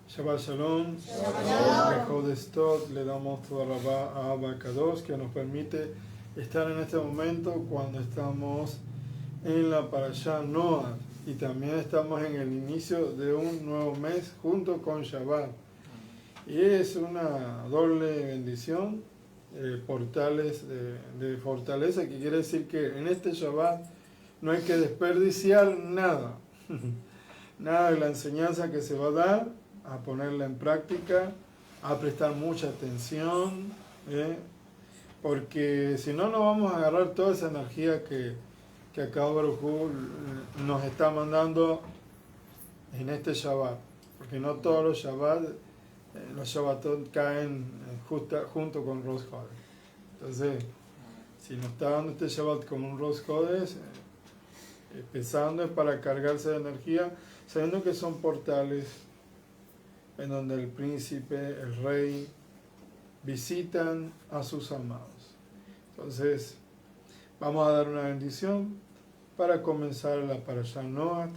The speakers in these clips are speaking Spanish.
Shabbat Shalom. Le damos toda la a Abba Kadosh que nos permite estar en este momento cuando estamos en la Parashá Noah y también estamos en el inicio de un nuevo mes junto con Shabbat. Y es una doble bendición, portales de fortaleza, que quiere decir que en este Shabbat no hay que desperdiciar nada, nada de la enseñanza que se va a dar, a ponerla en práctica, a prestar mucha atención, porque si no, no vamos a agarrar toda esa energía que acá Baruj Hu nos está mandando en este Shabbat, porque no todos los Shabbatot caen junto con Rosh Chodesh. Entonces, si nos está dando este Shabbat como un Rosh Chodesh, empezando es para cargarse de energía, sabiendo que son portales en donde el príncipe, el rey, visitan a sus amados. Entonces, vamos a dar una bendición para comenzar la Parashá Noah.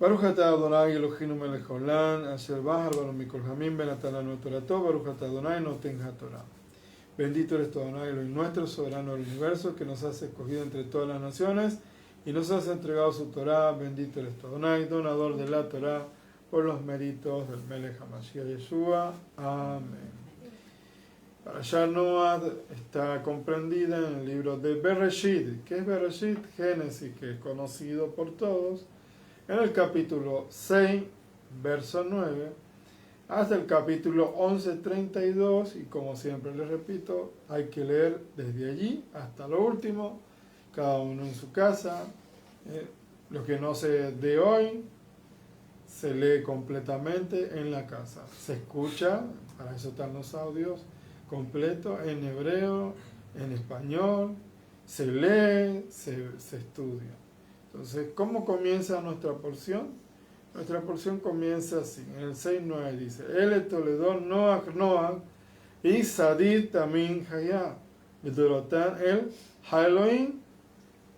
Baruch atah Adonai Eloheinu melech haolam, asher bahar banu mikol hamim ben natan lanu torato, Baruch atah Adonai noten haTorah. Bendito eres tu Adonai, Elohim nuestro, soberano del universo, que nos has escogido entre todas las naciones y nos has entregado su Torah. Bendito eres tu Adonai, donador de la Torah, por los méritos del Melech HaMashiach Yeshua. Amén. Parashá Noah está comprendida en el libro de Bereshit. ¿Qué es Bereshit? Génesis, que es conocido por todos, en el capítulo 6, verso 9, hasta el capítulo 11, 32, y como siempre les repito, hay que leer desde allí hasta lo último, cada uno en su casa. Lo que no se dé hoy, se lee completamente en la casa. Se escucha, para eso están los audios completos, en hebreo, en español, se lee, se estudia. Entonces, ¿cómo comienza nuestra porción? Nuestra porción comienza así, en el 6.9 dice: El Toledo Noach y Sadid Tamin Hayah Bedorotan el Haloim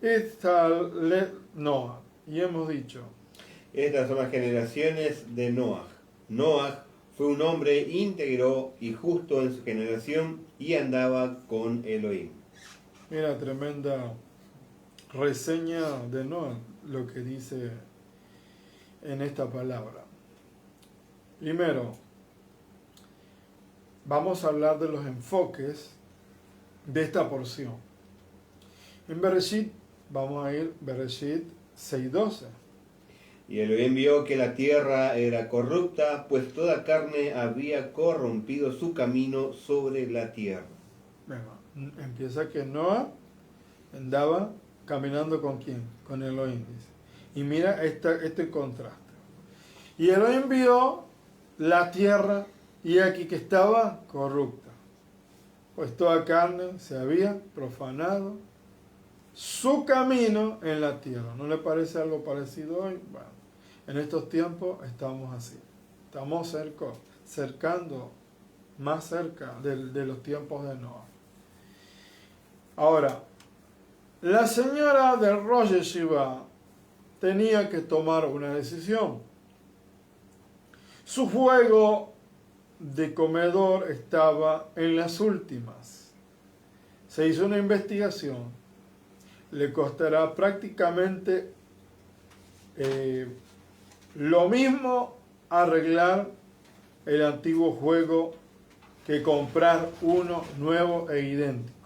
Ittal Noach. Y hemos dicho: estas son las generaciones de Noach. Noach fue un hombre íntegro y justo en su generación y andaba con Elohim. Mira, tremenda reseña de Noah, lo que dice en esta palabra. Primero, vamos a hablar de los enfoques de esta porción. En Bereshit, vamos a ir Bereshit 6.12. Y Elohim vio que la tierra era corrupta, pues toda carne había corrompido su camino sobre la tierra. Bueno, empieza que Noah andaba caminando ¿con quién? Con Elohim, dice. Y mira este contraste. Y Elohim vio la tierra y aquí que estaba corrupta, pues toda carne se había profanado su camino en la tierra. ¿No le parece algo parecido hoy? Bueno, en estos tiempos estamos así. Estamos más cerca de los tiempos de Noah. Ahora, la señora del Rosh Yeshiva tenía que tomar una decisión. Su juego de comedor estaba en las últimas. Se hizo una investigación. Le costará prácticamente lo mismo arreglar el antiguo juego que comprar uno nuevo e idéntico.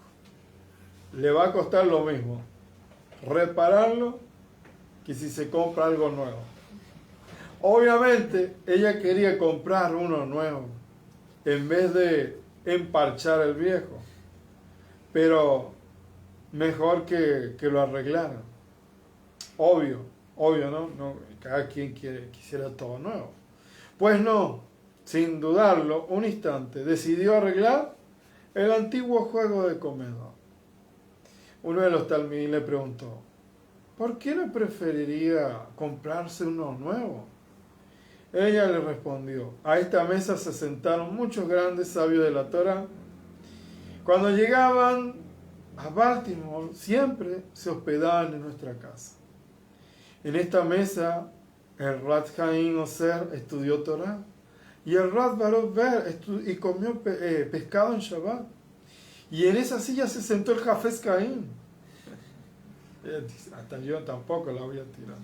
Le va a costar lo mismo repararlo que si se compra algo nuevo. Obviamente ella quería comprar uno nuevo en vez de emparchar el viejo, pero mejor que lo arreglaran. Obvio, ¿no? Cada quien quisiera todo nuevo. Pues no, sin dudarlo, un instante, decidió arreglar el antiguo juego de comedor. Uno de los talmidín le preguntó: ¿por qué no preferiría comprarse uno nuevo? Ella le respondió: a esta mesa se sentaron muchos grandes sabios de la Torah. Cuando llegaban a Baltimore, siempre se hospedaban en nuestra casa. En esta mesa el Rat Chaim Oser estudió Torah. Y el Rat Barot Ber y comió pescado en Shabbat. Y en esa silla se sentó el Jafes Caín. Hasta yo tampoco la voy a tirar.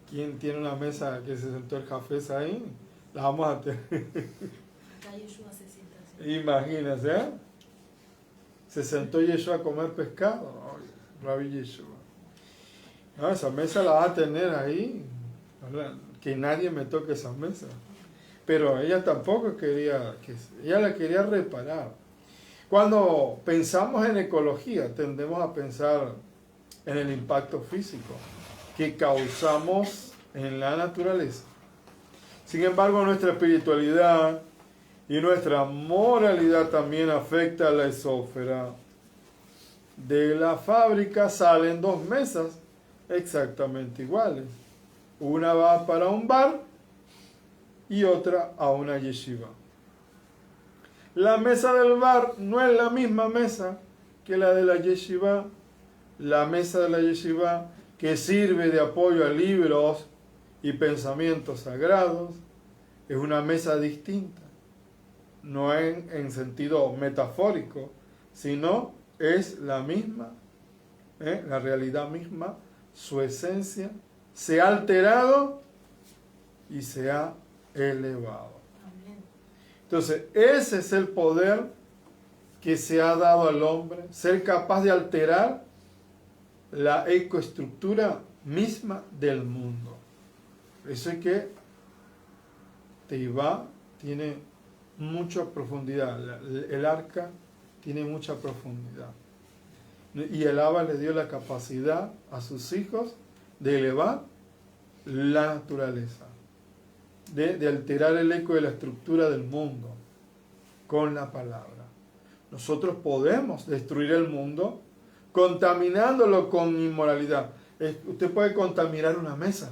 ¿Quién tiene una mesa que se sentó el Jafes ahí? La vamos a tener. Acá Yeshua se sienta así. Imagínense, ¿eh? Se sentó Yeshua a comer pescado. Ay, Rabbi Yeshua. No, esa mesa la va a tener ahí. ¿Verdad? Que nadie me toque esa mesa. Pero ella tampoco quería, ella la quería reparar. Cuando pensamos en ecología, tendemos a pensar en el impacto físico que causamos en la naturaleza. Sin embargo, nuestra espiritualidad y nuestra moralidad también afecta a la esósfera. De la fábrica salen dos mesas exactamente iguales. Una va para un bar y otra a una yeshiva. La mesa del bar no es la misma mesa que la de la yeshiva. La mesa de la yeshiva, que sirve de apoyo a libros y pensamientos sagrados, es una mesa distinta. No en sentido metafórico, sino es la misma, la realidad misma, su esencia, se ha alterado y se ha elevado. Amén. Entonces, ese es el poder que se ha dado al hombre, ser capaz de alterar la ecoestructura misma del mundo. Eso es que Teivá tiene mucha profundidad, el arca tiene mucha profundidad. Y el Abba le dio la capacidad a sus hijos de elevar la naturaleza, de alterar el eco de la estructura del mundo con la palabra. Nosotros podemos destruir el mundo contaminándolo con inmoralidad. Usted puede contaminar una mesa.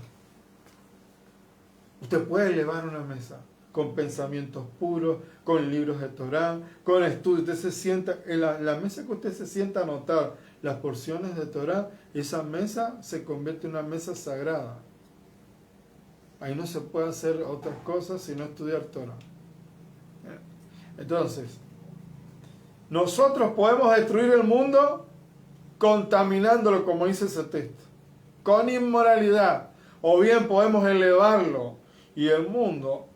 Usted puede elevar una mesa con pensamientos puros, con libros de Torah, con estudios. Usted se sienta, en la mesa que usted se sienta a anotar las porciones de Torah, esa mesa se convierte en una mesa sagrada. Ahí no se puede hacer otras cosas sino estudiar Torah. Entonces, nosotros podemos destruir el mundo contaminándolo, como dice ese texto, con inmoralidad, o bien podemos elevarlo y el mundo,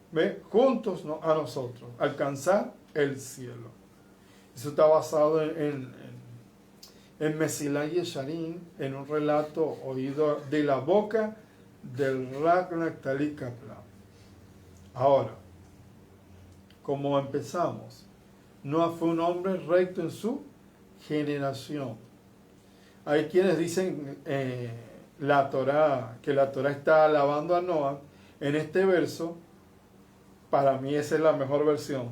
juntos a nosotros, alcanzar el cielo. Eso está basado en Mesilá Yesharim, en un relato oído de la boca del Rav Naftali Kaplan. Ahora, como empezamos, Noah fue un hombre recto en su generación. Hay quienes dicen que la Torah está alabando a Noah en este verso. Para mí esa es la mejor versión.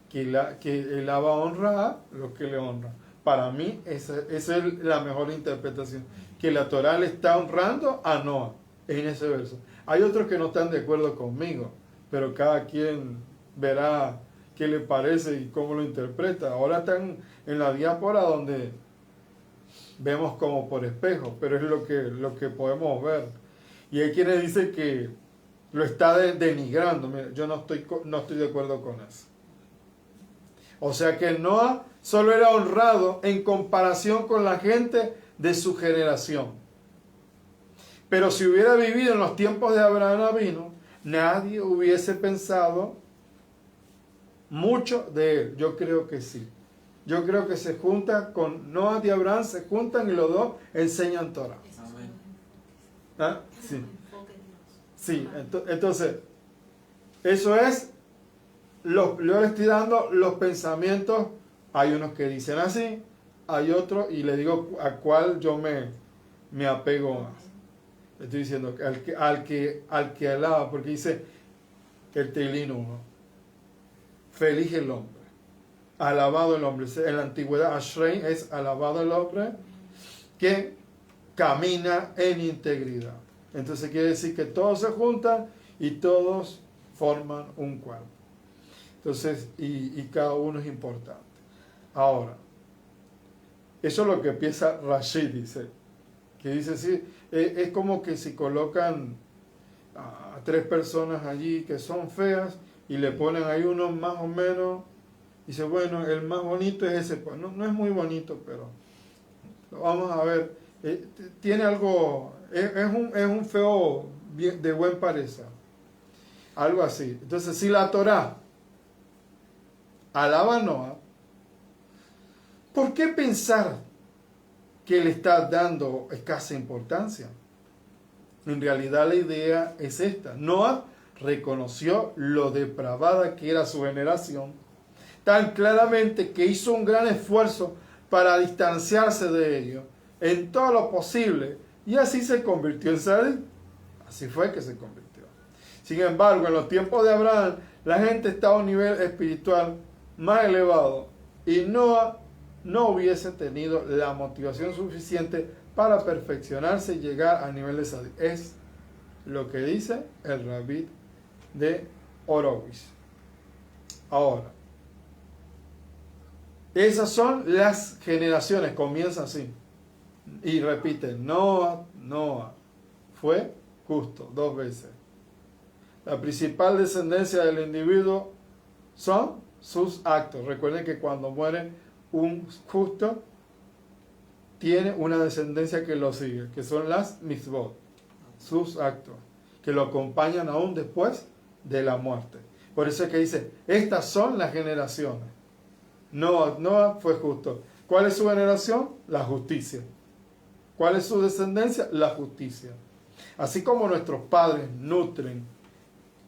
Que el Abba honra a lo que le honra. Para mí esa es la mejor interpretación. Que la Torah le está honrando a Noah en ese verso. Hay otros que no están de acuerdo conmigo, pero cada quien verá qué le parece y cómo lo interpreta. Ahora están en la diáspora donde vemos como por espejo, pero es lo que podemos ver. Y hay quienes dicen que lo está denigrando. Mira, yo no estoy de acuerdo con eso. O sea que Noah solo era honrado en comparación con la gente de su generación. Pero si hubiera vivido en los tiempos de Abraham Avinu, nadie hubiese pensado mucho de él. Yo creo que sí. Yo creo que se junta con Noah y Abraham, se juntan y los dos enseñan Torah. ¿Ah? Sí. Sí, entonces, eso es, yo le estoy dando los pensamientos. Hay unos que dicen así, hay otros, y le digo a cuál yo me apego más. Estoy diciendo al que alaba, porque dice el Teilín 1, feliz el hombre, alabado el hombre. En la antigüedad, Ashrei es alabado el hombre que camina en integridad. Entonces quiere decir que todos se juntan y todos forman un cuerpo. Entonces, y cada uno es importante. Ahora, eso es lo que empieza Rashi, dice. que dice sí, es como que si colocan a 3 personas allí que son feas y le ponen ahí uno más o menos, y dice, bueno, el más bonito es ese, pues no es muy bonito, pero vamos a ver, tiene algo, es un feo de buen parecer, algo así. Entonces, si la Torá alaba a Noah, ¿por qué pensar que le está dando escasa importancia? En realidad la idea es esta. Noah reconoció lo depravada que era su generación, tan claramente que hizo un gran esfuerzo para distanciarse de ello en todo lo posible, y así se convirtió en Sadiq. Así fue que se convirtió. Sin embargo, en los tiempos de Abraham, la gente estaba a un nivel espiritual más elevado, y Noah no hubiese tenido la motivación suficiente para perfeccionarse y llegar al nivel de Sadiq. Es lo que dice el Rabí de Horowitz. Ahora, esas son las generaciones, comienza así. Y repite, Noah fue justo 2 veces. La principal descendencia del individuo son sus actos. Recuerden que cuando muere un justo, tiene una descendencia que lo sigue, que son las mitzvot, sus actos, que lo acompañan aún después de la muerte. Por eso es que dice, estas son las generaciones. Noah fue justo. ¿Cuál es su generación? La justicia. ¿Cuál es su descendencia? La justicia. Así como nuestros padres nutren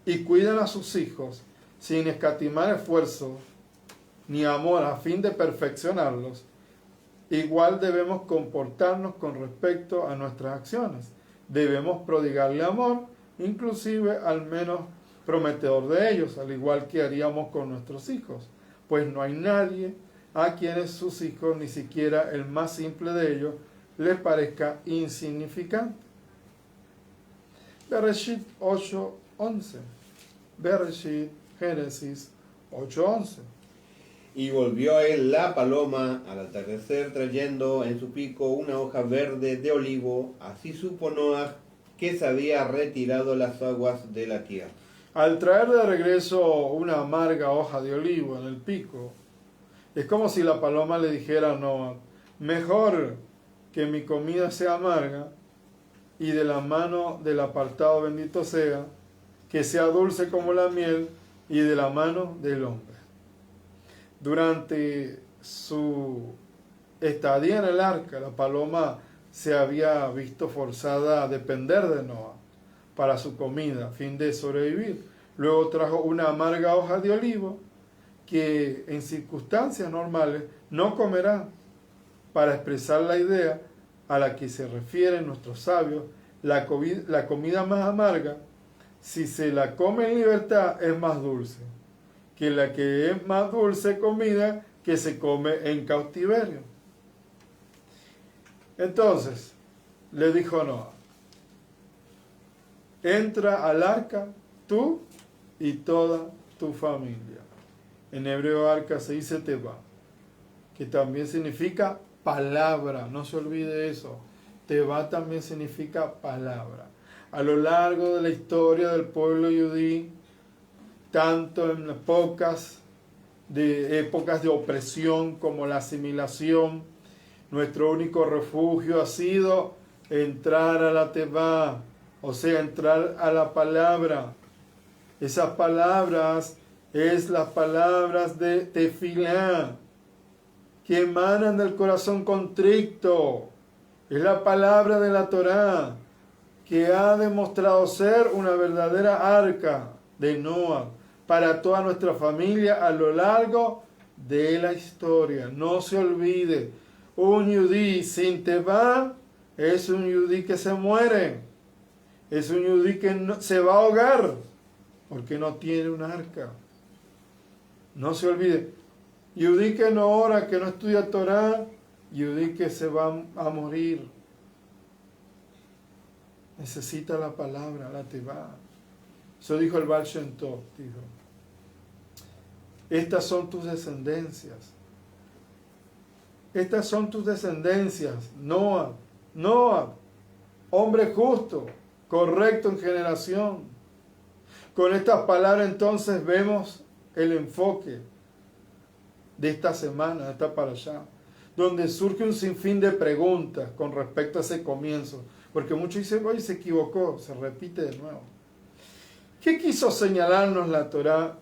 y cuidan a sus hijos sin escatimar esfuerzo ni amor a fin de perfeccionarlos, igual debemos comportarnos con respecto a nuestras acciones. Debemos prodigarle amor, inclusive al menos prometedor de ellos, al igual que haríamos con nuestros hijos, pues no hay nadie a quienes sus hijos, ni siquiera el más simple de ellos, les parezca insignificante. Bereshit 8:11. Bereshit, Génesis 8:11. Y volvió a él la paloma al atardecer trayendo en su pico una hoja verde de olivo. Así supo Noah que se había retirado las aguas de la tierra. Al traer de regreso una amarga hoja de olivo en el pico, es como si la paloma le dijera a Noah, mejor que mi comida sea amarga y de la mano del apartado bendito sea, que sea dulce como la miel y de la mano del hombre. Durante su estadía en el arca, la paloma se había visto forzada a depender de Noah para su comida, a fin de sobrevivir. Luego trajo una amarga hoja de olivo que en circunstancias normales no comerá, para expresar la idea a la que se refieren nuestros sabios. La comida más amarga, si se la come en libertad, es más dulce que la que es más dulce comida que se come en cautiverio. Entonces le dijo Noah, entra al arca tú y toda tu familia. En hebreo arca se dice teba, que también significa palabra, no se olvide eso. Teba también significa palabra. A lo largo de la historia del pueblo judí, tanto en épocas de opresión como la asimilación, nuestro único refugio ha sido entrar a la Teba, o sea, entrar a la palabra. Esas palabras es las palabras de tefilá, que emanan del corazón contrito. Es la palabra de la Torá, que ha demostrado ser una verdadera arca de Noah para toda nuestra familia a lo largo de la historia. No se olvide, un yudí sin Teba es un yudí que se muere, es un yudí que no, se va a ahogar porque no tiene un arca. No se olvide, yudí que no ora, que no estudia Torá, yudí que se va a morir. Necesita la palabra, la Teba. Eso dijo el Baal Shem Tov, dijo, estas son tus descendencias. Estas son tus descendencias, Noah, hombre justo, correcto en generación. Con estas palabras entonces vemos el enfoque de esta semana, de esta parashá, donde surge un sinfín de preguntas con respecto a ese comienzo, porque muchos dicen, oye, se equivocó, se repite de nuevo. ¿Qué quiso señalarnos la Torá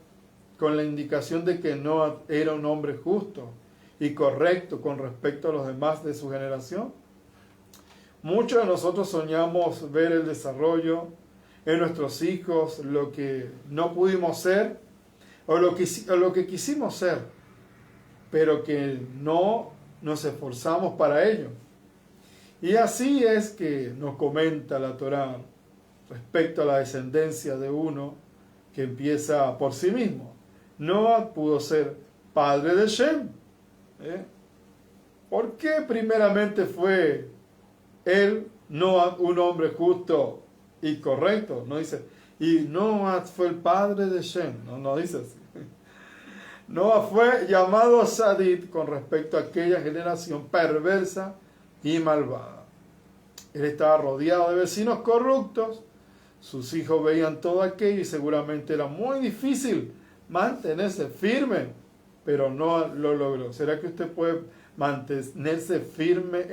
con la indicación de que Noah era un hombre justo y correcto con respecto a los demás de su generación? Muchos de nosotros soñamos ver el desarrollo en nuestros hijos, lo que no pudimos ser o lo que quisimos ser, pero que no nos esforzamos para ello. Y así es que nos comenta la Torá respecto a la descendencia de uno que empieza por sí mismo. Noah pudo ser padre de Shem. ¿Por qué primeramente fue él, Noah, un hombre justo y correcto? No dice, y Noah fue el padre de Shem. No dice así. Noah fue llamado Sadid con respecto a aquella generación perversa y malvada. Él estaba rodeado de vecinos corruptos, sus hijos veían todo aquello y seguramente era muy difícil mantenerse firme, pero no lo logró. ¿Será que usted puede mantenerse firme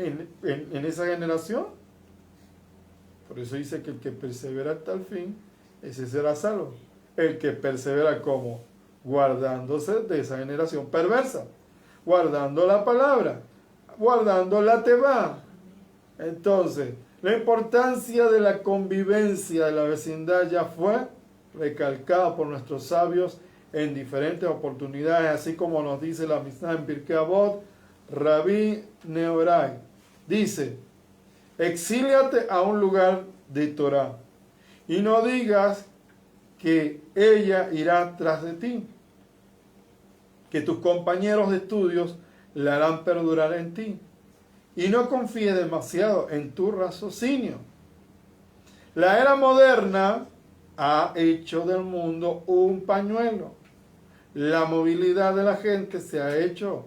en esa generación? Por eso dice que el que persevera hasta el fin, ese será salvo. El que persevera como guardándose de esa generación perversa, guardando la palabra, guardando la tebá. Entonces, la importancia de la convivencia de la vecindad ya fue recalcada por nuestros sabios en diferentes oportunidades, así como nos dice la Mishnah en Pirkei Avot, Rabbi Nehorai dice, exíliate a un lugar de Torah y no digas que ella irá tras de ti, que tus compañeros de estudios la harán perdurar en ti, y no confíes demasiado en tu raciocinio. La era moderna ha hecho del mundo un pañuelo. La movilidad de la gente se ha hecho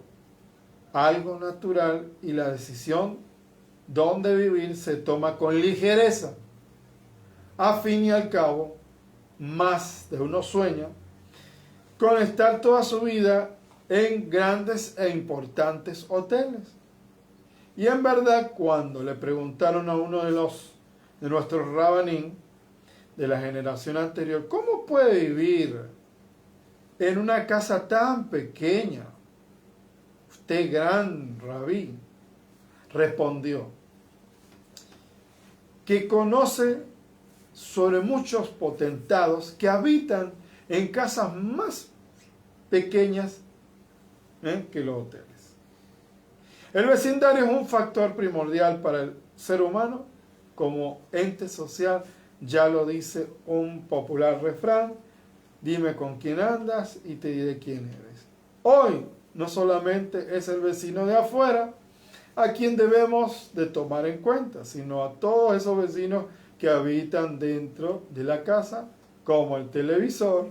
algo natural y la decisión dónde vivir se toma con ligereza. A fin y al cabo, más de uno sueña con estar toda su vida en grandes e importantes hoteles. Y en verdad, cuando le preguntaron a uno de nuestros rabanín de la generación anterior, ¿cómo puede vivir en una casa tan pequeña? Usted, gran rabí, respondió que conoce sobre muchos potentados que habitan en casas más pequeñas que los hoteles. El vecindario es un factor primordial para el ser humano como ente social, ya lo dice un popular refrán, dime con quién andas y te diré quién eres. Hoy no solamente es el vecino de afuera a quien debemos de tomar en cuenta, sino a todos esos vecinos que habitan dentro de la casa, como el televisor,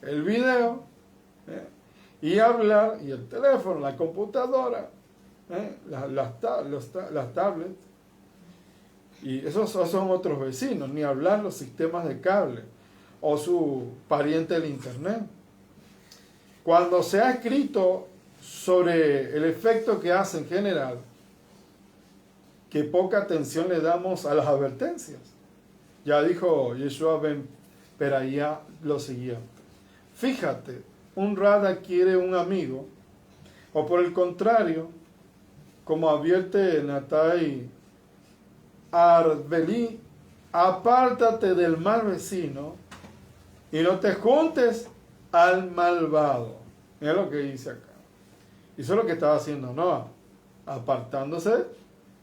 el video, y hablar, y el teléfono, la computadora, las tablets, y esos son otros vecinos, ni hablar los sistemas de cable, o su pariente del internet. Cuando se ha escrito sobre el efecto que hace en general, que poca atención le damos a las advertencias. Ya dijo Yeshua ben Perayá lo siguiente: fíjate, un rad adquiere un amigo, o por el contrario, como advierte Natai Arbeli, apártate del mal vecino y no te juntes al malvado. Mira lo que dice acá. Y eso es lo que estaba haciendo Noah, apartándose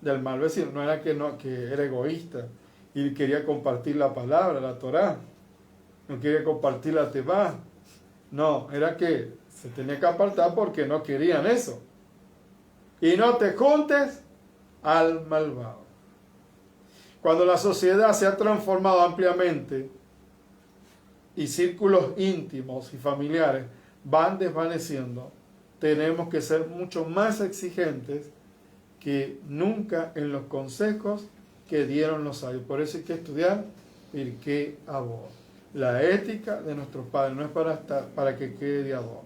del mal vecino. No era que era egoísta y quería compartir la palabra, la Torá, no quería compartir la Tebá. No, era que se tenía que apartar porque no querían eso. Y no te juntes al malvado. Cuando la sociedad se ha transformado ampliamente y círculos íntimos y familiares van desvaneciendo, tenemos que ser mucho más exigentes que nunca en los consejos que dieron los sabios. Por eso hay que estudiar Pirkei Avot. La ética de nuestros padres no es para que quede de adorno.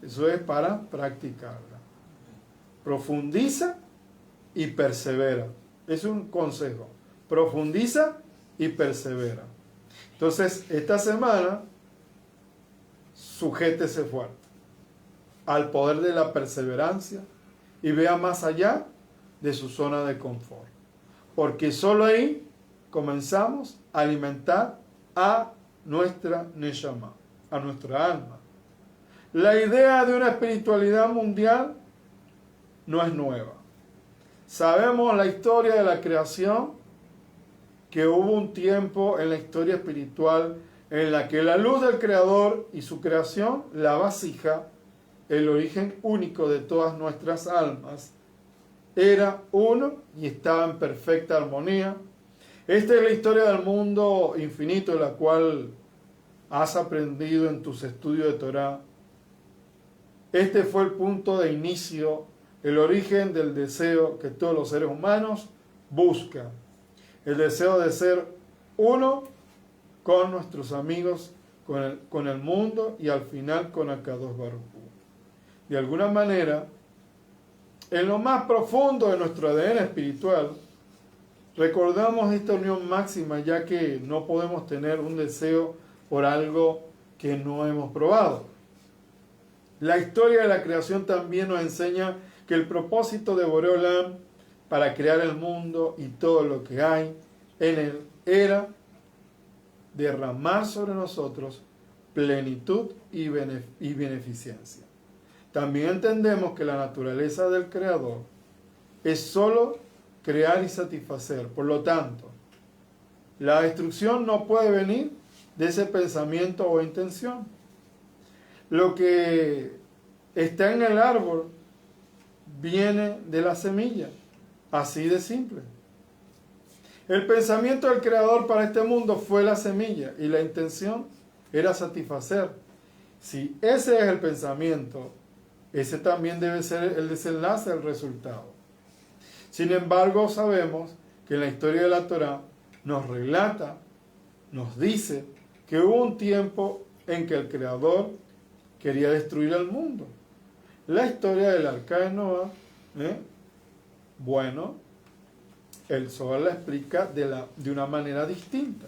Eso es para practicarla. Profundiza y persevera. Es un consejo. Profundiza y persevera. Entonces, esta semana, sujétese fuerte al poder de la perseverancia y vea más allá de su zona de confort. Porque solo ahí comenzamos a alimentar a nuestra Neshama, a nuestra alma. La idea de una espiritualidad mundial no es nueva. Sabemos la historia de la creación, que hubo un tiempo en la historia espiritual en la que la luz del Creador y su creación, la vasija, el origen único de todas nuestras almas, era uno y estaba en perfecta armonía. Esta es la historia del mundo infinito, de la cual has aprendido en tus estudios de Torah. Este fue el punto de inicio, el origen del deseo que todos los seres humanos buscan. El deseo de ser uno con nuestros amigos, con el mundo y al final con Akadosh Baruj Hu. De alguna manera, en lo más profundo de nuestro ADN espiritual, recordamos esta unión máxima, ya que no podemos tener un deseo por algo que no hemos probado. La historia de la creación también nos enseña que el propósito de Borei Olam para crear el mundo y todo lo que hay en él era derramar sobre nosotros plenitud y beneficencia. También entendemos que la naturaleza del Creador es solo crear y satisfacer. Por lo tanto, la destrucción no puede venir de ese pensamiento o intención. Lo que está en el árbol viene de la semilla, así de simple. El pensamiento del Creador para este mundo fue la semilla y la intención era satisfacer. Si ese es el pensamiento, ese también debe ser el desenlace, el resultado. Sin embargo, sabemos que en la historia de la Torah nos relata, nos dice que hubo un tiempo en que el Creador quería destruir al mundo. La historia del arca de Noah, bueno, el Zohar la explica de una manera distinta.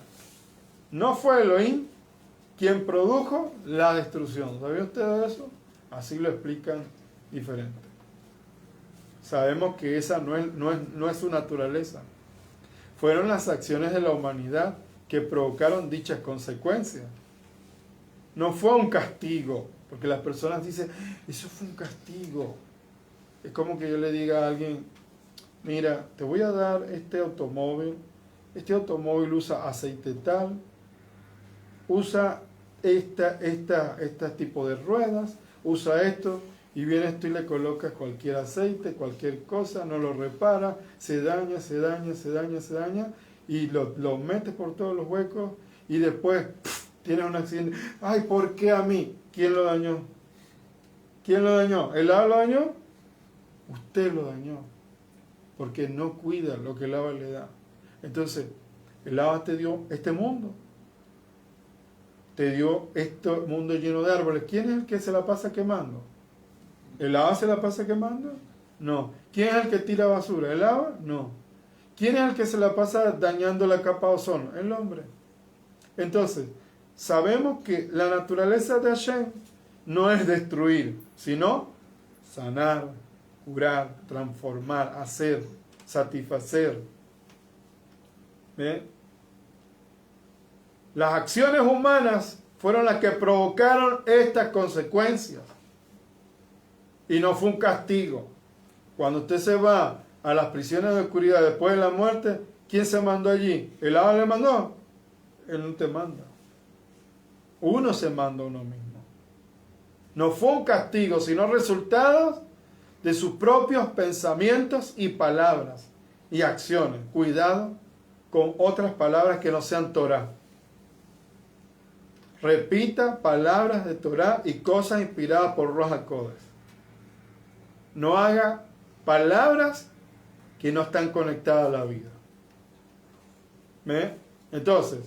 No fue Elohim quien produjo la destrucción. ¿Sabía usted de eso? Así lo explican diferente. Sabemos que esa no es su naturaleza. Fueron las acciones de la humanidad que provocaron dichas consecuencias. No fue un castigo, porque las personas dicen, eso fue un castigo. Es como que yo le diga a alguien, mira, te voy a dar este automóvil usa aceite tal, usa este tipo de ruedas, usa esto, y vienes tú y le colocas cualquier aceite, cualquier cosa, no lo repara, se daña, y lo metes por todos los huecos, y después tienes un accidente. Ay, ¿por qué a mí? ¿Quién lo dañó? ¿Quién lo dañó? ¿El Abba lo dañó? Usted lo dañó, porque no cuida lo que el Abba le da. Entonces, el Abba te dio este mundo, te dio este mundo lleno de árboles. ¿Quién es el que se la pasa quemando? ¿El Abba se la pasa quemando? No. ¿Quién es el que tira basura? ¿El Abba? No. ¿Quién es el que se la pasa dañando la capa de ozono? El hombre. Entonces, sabemos que la naturaleza de Hashem no es destruir, sino sanar, curar, transformar, hacer, satisfacer. ¿Ve? Las acciones humanas fueron las que provocaron estas consecuencias. Y no fue un castigo. Cuando usted se va a las prisiones de oscuridad después de la muerte, ¿quién se mandó allí? ¿El Abba le mandó? Él no te manda. Uno se manda a uno mismo. No fue un castigo, sino resultados de sus propios pensamientos y palabras y acciones. Cuidado con otras palabras que no sean Torah. Repita palabras de Torah y cosas inspiradas por Ruach HaKodesh. No haga palabras que no están conectadas a la vida. ¿Ve? Entonces,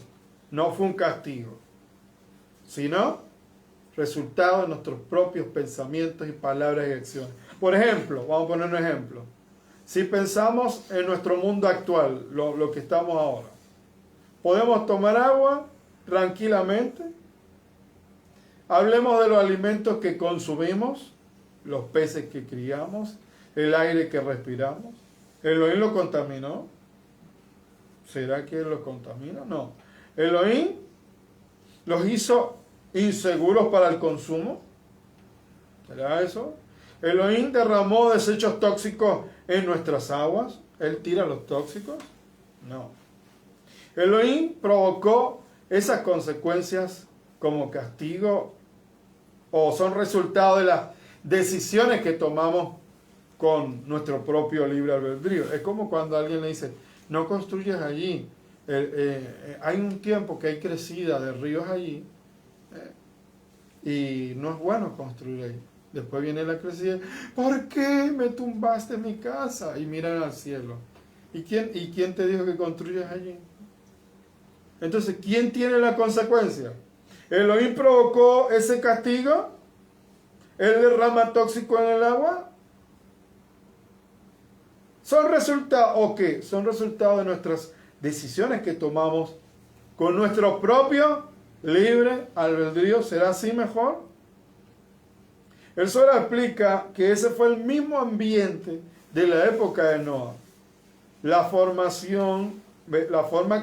no fue un castigo, sino resultado de nuestros propios pensamientos y palabras y acciones. Por ejemplo, vamos a poner un ejemplo. Si pensamos en nuestro mundo actual, lo que estamos ahora, podemos tomar agua tranquilamente. Hablemos de los alimentos que consumimos, los peces que criamos, el aire que respiramos. ¿Elohim lo contaminó? ¿Será que lo contamina? No. ¿Elohim los hizo inseguros para el consumo? ¿Será eso? ¿Elohim derramó desechos tóxicos en nuestras aguas? ¿Él tira los tóxicos? No. ¿Elohim provocó esas consecuencias como castigo o son resultado de las decisiones que tomamos con nuestro propio libre albedrío? Es como cuando alguien le dice, no construyas allí. Hay un tiempo que hay crecida de ríos allí y no es bueno construir ahí. Después viene la crecida, ¿por qué me tumbaste mi casa? Y miran al cielo. ¿Y quién te dijo que construyas allí? Entonces, ¿quién tiene la consecuencia? ¿Elohim provocó ese castigo? ¿Él derrama tóxico en el agua? ¿Son resultados o qué? Son resultados de nuestras decisiones que tomamos con nuestro propio libre albedrío. ¿Será así mejor? El Zohar explica que ese fue el mismo ambiente de la época de Noah. La forma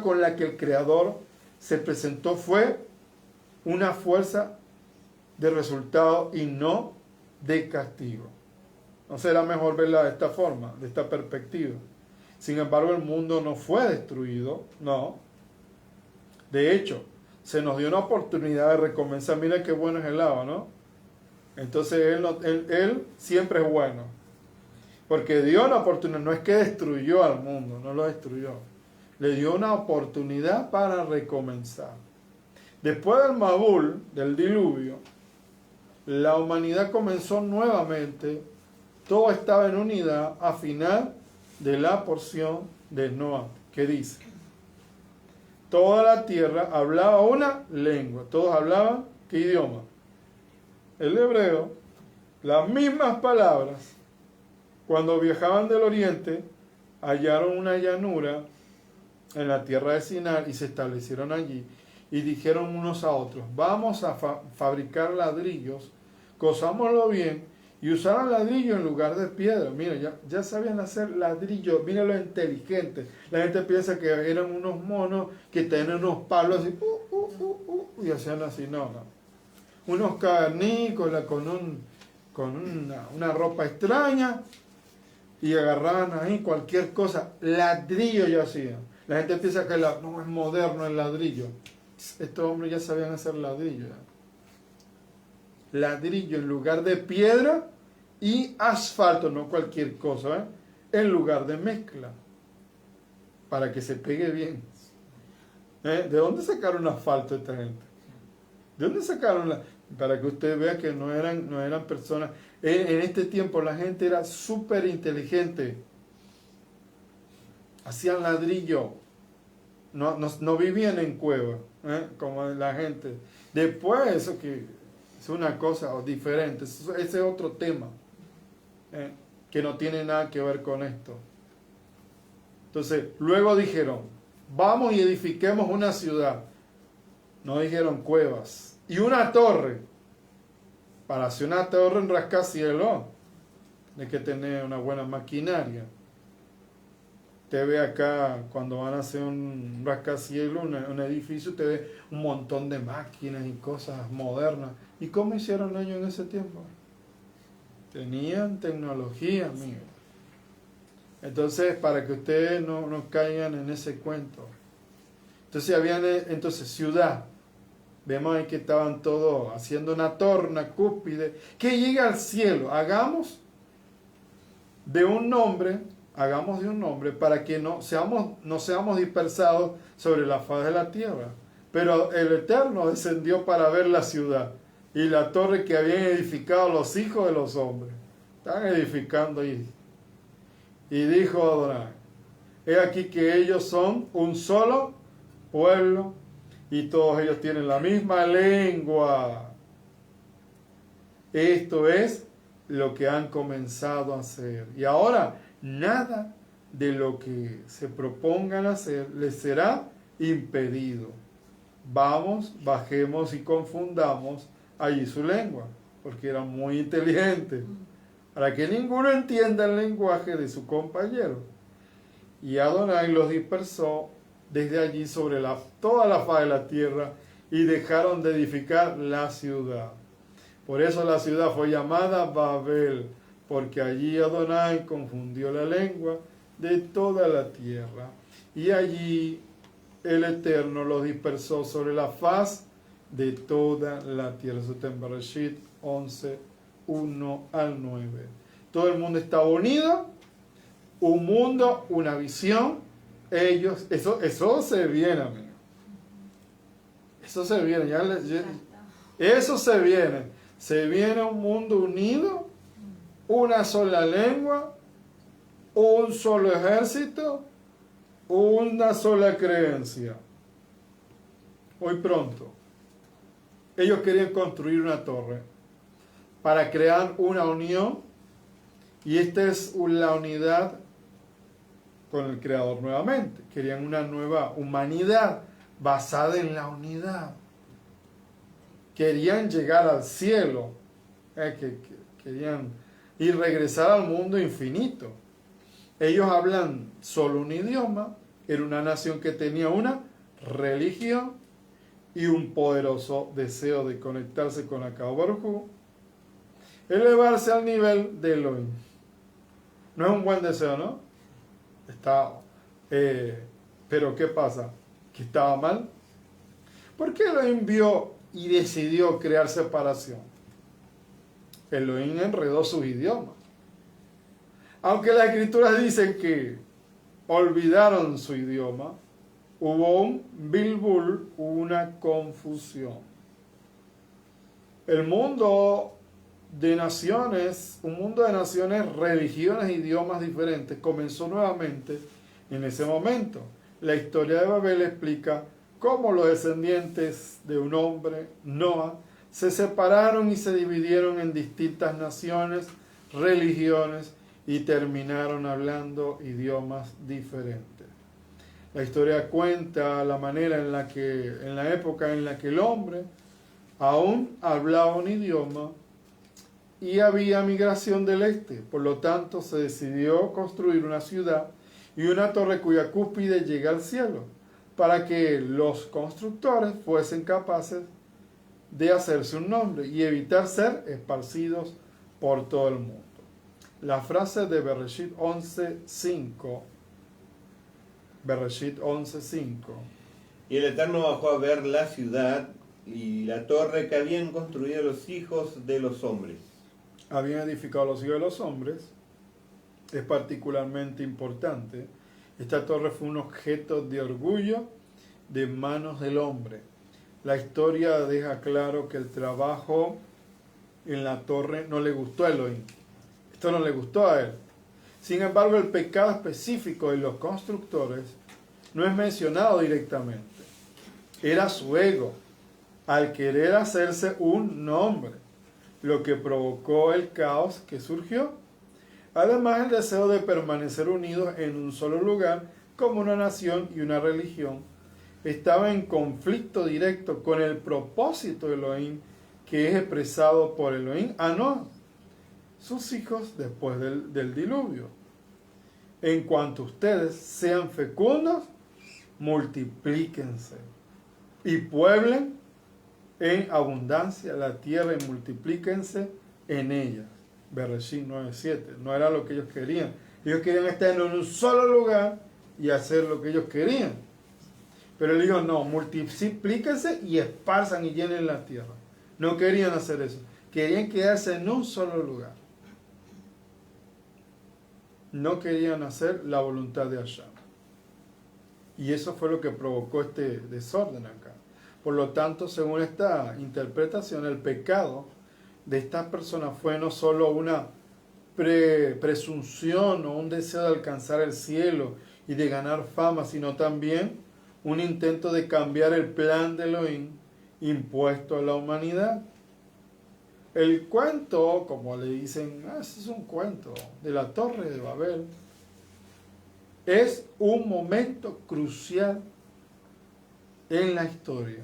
con la que el Creador se presentó fue una fuerza de resultado y no de castigo. ¿No será mejor verla de esta forma, de esta perspectiva? Sin embargo, el mundo no fue destruido, no. De hecho, se nos dio una oportunidad de recomenzar. Mira qué bueno es el agua, ¿no? Entonces él siempre es bueno. Porque dio una oportunidad, no es que destruyó al mundo, no lo destruyó. Le dio una oportunidad para recomenzar. Después del Mabul, del diluvio, la humanidad comenzó nuevamente. Todo estaba en unidad a final de la porción de Noah, que dice: toda la tierra hablaba una lengua. Todos hablaban, ¿qué idioma? El hebreo. Las mismas palabras. Cuando viajaban del oriente, hallaron una llanura en la tierra de Sinar y se establecieron allí. Y dijeron unos a otros: vamos a fabricar ladrillos, cosámoslo bien, y usaron ladrillo en lugar de piedra. Mira, ya sabían hacer ladrillo. Mira lo inteligente. La gente piensa que eran unos monos que tenían unos palos así, y hacían así. No. Unos cavernícolas con una ropa extraña y agarraban ahí cualquier cosa. Ladrillo ya hacían. La gente piensa que no es moderno el ladrillo. Estos hombres ya sabían hacer ladrillo. Ladrillo en lugar de piedra y asfalto, no cualquier cosa, en lugar de mezcla, para que se pegue bien. ¿De dónde sacaron asfalto esta gente? ¿De dónde sacaron para que usted vea que no eran personas? En este tiempo la gente era súper inteligente. Hacían ladrillo. No vivían en cuevas, como la gente. Después, eso que es una cosa diferente. Ese es otro tema, que no tiene nada que ver con esto. Entonces, luego dijeron: vamos y edifiquemos una ciudad. No dijeron cuevas. Y una torre. Para hacer una torre en rascacielos, hay que tener una buena maquinaria. Usted ve acá, cuando van a hacer un rascacielos, un edificio, usted ve un montón de máquinas y cosas modernas. ¿Y cómo hicieron ellos en ese tiempo? Tenían tecnología, amigo. Entonces, para que ustedes no caigan en ese cuento. Entonces, ciudad. Vemos ahí que estaban todos haciendo una torre, una cúspide, que llega al cielo. Hagamos de un nombre para que no seamos dispersados sobre la faz de la tierra. Pero el Eterno descendió para ver la ciudad y la torre que habían edificado los hijos de los hombres. Están edificando ahí. Y dijo Adonai: he aquí que ellos son un solo pueblo y todos ellos tienen la misma lengua. Esto es lo que han comenzado a hacer. Y ahora nada de lo que se propongan hacer les será impedido. Vamos, bajemos y confundamos allí su lengua, porque eran muy inteligentes, para que ninguno entienda el lenguaje de su compañero. Y Adonai los dispersó desde allí sobre toda la faz de la tierra y dejaron de edificar la ciudad. Por eso la ciudad fue llamada Babel, porque allí Adonai confundió la lengua de toda la tierra. Y allí el Eterno los dispersó sobre la faz de toda la tierra. Eso está en Bereshit 11, 1 al 9. Todo el mundo estaba unido, un mundo, una visión. Ellos, eso se viene, amigo. Eso se viene, eso se viene. Se viene un mundo unido, una sola lengua, un solo ejército, una sola creencia. Hoy pronto, ellos querían construir una torre para crear una unión, y esta es la unidad con el Creador nuevamente. Querían una nueva humanidad basada en la unidad. Querían llegar al cielo, querían y regresar al mundo infinito. Ellos hablan solo un idioma, era una nación que tenía una religión y un poderoso deseo de conectarse con Akadosh Baruj Hu, elevarse al nivel de Elohim. No es un buen deseo, ¿no? Pero ¿qué pasa? ¿Que estaba mal? ¿Por qué Elohim vio y decidió crear separación? Elohim enredó sus idiomas. Aunque las escrituras dicen que olvidaron su idioma, hubo un bilbul, una confusión. El mundo de naciones, un mundo de naciones, religiones, idiomas diferentes, comenzó nuevamente en ese momento. La historia de Babel explica cómo los descendientes de un hombre, Noah, se separaron y se dividieron en distintas naciones, religiones, y terminaron hablando idiomas diferentes. La historia cuenta la manera en la época en la que el hombre aún hablaba un idioma y había migración del este. Por lo tanto, se decidió construir una ciudad y una torre cuya cúspide llega al cielo, para que los constructores fuesen capaces de hacerse un nombre y evitar ser esparcidos por todo el mundo. La frase de Bereshit 11.5, Bereshit 11.5. Y el Eterno bajó a ver la ciudad y la torre que habían construido los hijos de los hombres. Habían edificado los hijos de los hombres. Es particularmente importante. Esta torre fue un objeto de orgullo de manos del hombre. La historia deja claro que el trabajo en la torre no le gustó a Elohim. Esto no le gustó a él. Sin embargo, el pecado específico de los constructores no es mencionado directamente. Era su ego, al querer hacerse un nombre, lo que provocó el caos que surgió. Además, el deseo de permanecer unidos en un solo lugar como una nación y una religión estaba en conflicto directo con el propósito de Elohim, que es expresado por Elohim a Noah, sus hijos después del diluvio. En cuanto ustedes sean fecundos, multiplíquense y pueblen en abundancia la tierra y multiplíquense en ella. Bereshit 9.7. No era lo que ellos querían. Ellos querían estar en un solo lugar y hacer lo que ellos querían. Pero él dijo, no, multiplíquense y esparzan y llenen la tierra. No querían hacer eso. Querían quedarse en un solo lugar. No querían hacer la voluntad de Hashem. Y eso fue lo que provocó este desorden acá. Por lo tanto, según esta interpretación, el pecado de estas personas fue no solo una presunción o un deseo de alcanzar el cielo y de ganar fama, sino también un intento de cambiar el plan de Elohim impuesto a la humanidad. El cuento, como le dicen, ese es un cuento de la Torre de Babel, es un momento crucial en la historia,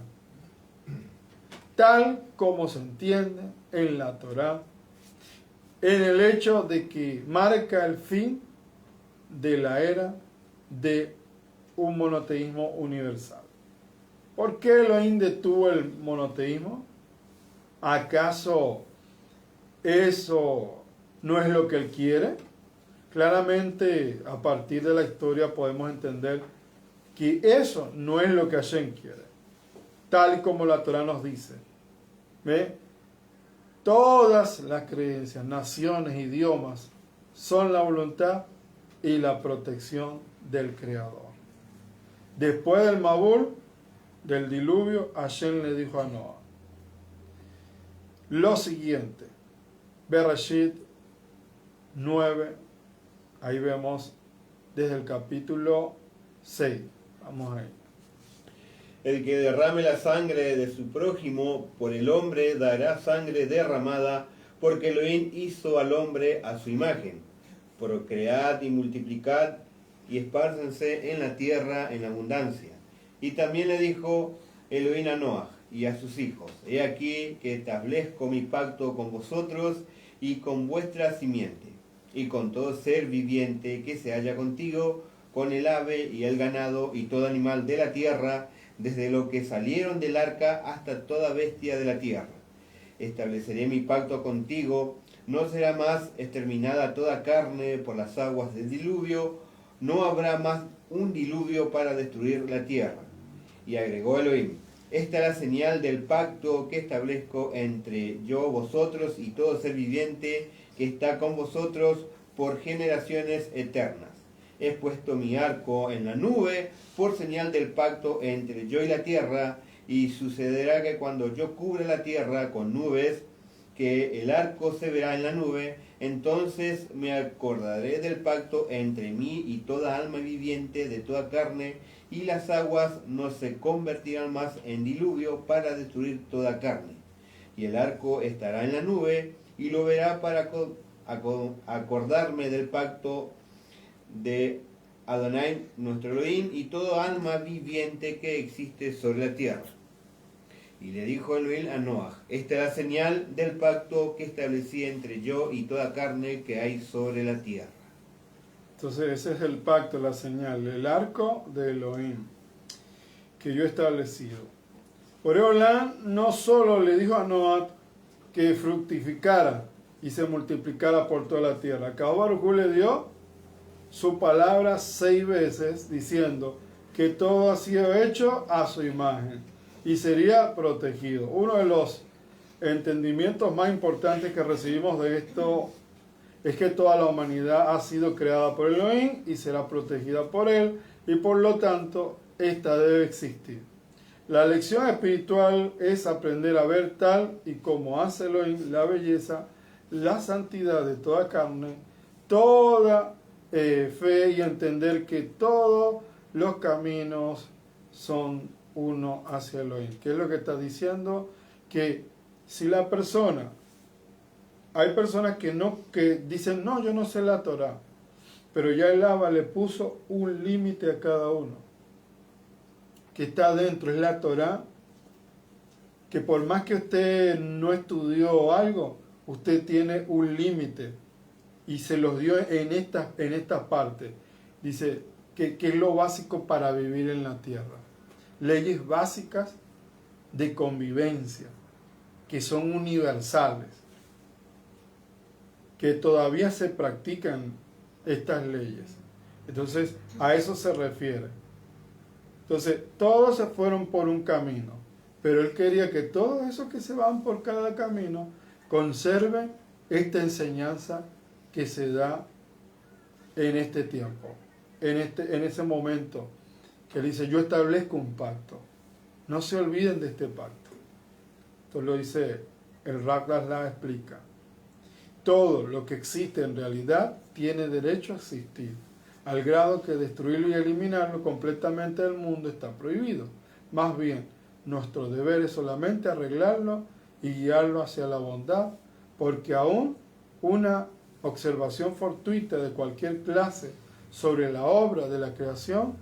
tal como se entiende en la Torá, en el hecho de que marca el fin de la era de un monoteísmo universal. ¿Por qué Elohim detuvo el monoteísmo? ¿Acaso eso no es lo que él quiere? Claramente, a partir de la historia podemos entender que eso no es lo que Hashem quiere, tal como la Torah nos dice. ¿Ve? Todas las creencias, naciones, idiomas, son la voluntad y la protección del Creador. Después del Mabul, del diluvio, Hashem le dijo a Noah lo siguiente, Bereshit 9, ahí vemos desde el capítulo 6, vamos ahí. El que derrame la sangre de su prójimo por el hombre dará sangre derramada, porque Elohim hizo al hombre a su imagen. Procread y multiplicad y espárcense en la tierra en abundancia. Y también le dijo Elohim a Noah y a sus hijos: He aquí que establezco mi pacto con vosotros y con vuestra simiente, y con todo ser viviente que se halla contigo, con el ave y el ganado y todo animal de la tierra, desde lo que salieron del arca hasta toda bestia de la tierra. Estableceré mi pacto contigo, no será más exterminada toda carne por las aguas del diluvio, no habrá más un diluvio para destruir la tierra. Y agregó Elohim: Esta es la señal del pacto que establezco entre yo, vosotros y todo ser viviente que está con vosotros por generaciones eternas. He puesto mi arco en la nube por señal del pacto entre yo y la tierra, y sucederá que cuando yo cubra la tierra con nubes, que el arco se verá en la nube, entonces me acordaré del pacto entre mí y toda alma viviente de toda carne, y las aguas no se convertirán más en diluvio para destruir toda carne. Y el arco estará en la nube, y lo verá para acordarme del pacto de Adonai, nuestro Elohim, y todo alma viviente que existe sobre la tierra. Y le dijo Elohim a Noah: Esta es la señal del pacto que establecí entre yo y toda carne que hay sobre la tierra. Entonces ese es el pacto, la señal, el arco de Elohim que yo he establecido. Borei Olam no solo le dijo a Noah que fructificara y se multiplicara por toda la tierra. Akadosh Baruj Hu le dio su palabra 6 veces diciendo que todo ha sido hecho a su imagen y sería protegido. Uno de los entendimientos más importantes que recibimos de esto es que toda la humanidad ha sido creada por Elohim y será protegida por él, y por lo tanto esta debe existir. La lección espiritual es aprender a ver tal y como hace Elohim la belleza, la santidad de toda carne, toda fe, y entender que todos los caminos son uno hacia Elohim. ¿Qué es lo que está diciendo? Que si la persona, hay personas que dicen, no, yo no sé la Torah, pero ya el Abba le puso un límite a cada uno, que está dentro, es la Torah, que por más que usted no estudió algo, usted tiene un límite, y se los dio en esta parte. Dice que es lo básico para vivir en la tierra. Leyes básicas de convivencia, que son universales, que todavía se practican estas leyes. Entonces, a eso se refiere. Entonces, todos se fueron por un camino, pero él quería que todos esos que se van por cada camino conserven esta enseñanza que se da en este tiempo, en ese momento, que él dice, yo establezco un pacto. No se olviden de este pacto. Entonces lo dice, el Rav Lasla explica. Todo lo que existe en realidad tiene derecho a existir. al grado que destruirlo y eliminarlo completamente del mundo está prohibido. Más bien, nuestro deber es solamente arreglarlo y guiarlo hacia la bondad, porque aún una observación fortuita de cualquier clase sobre la obra de la creación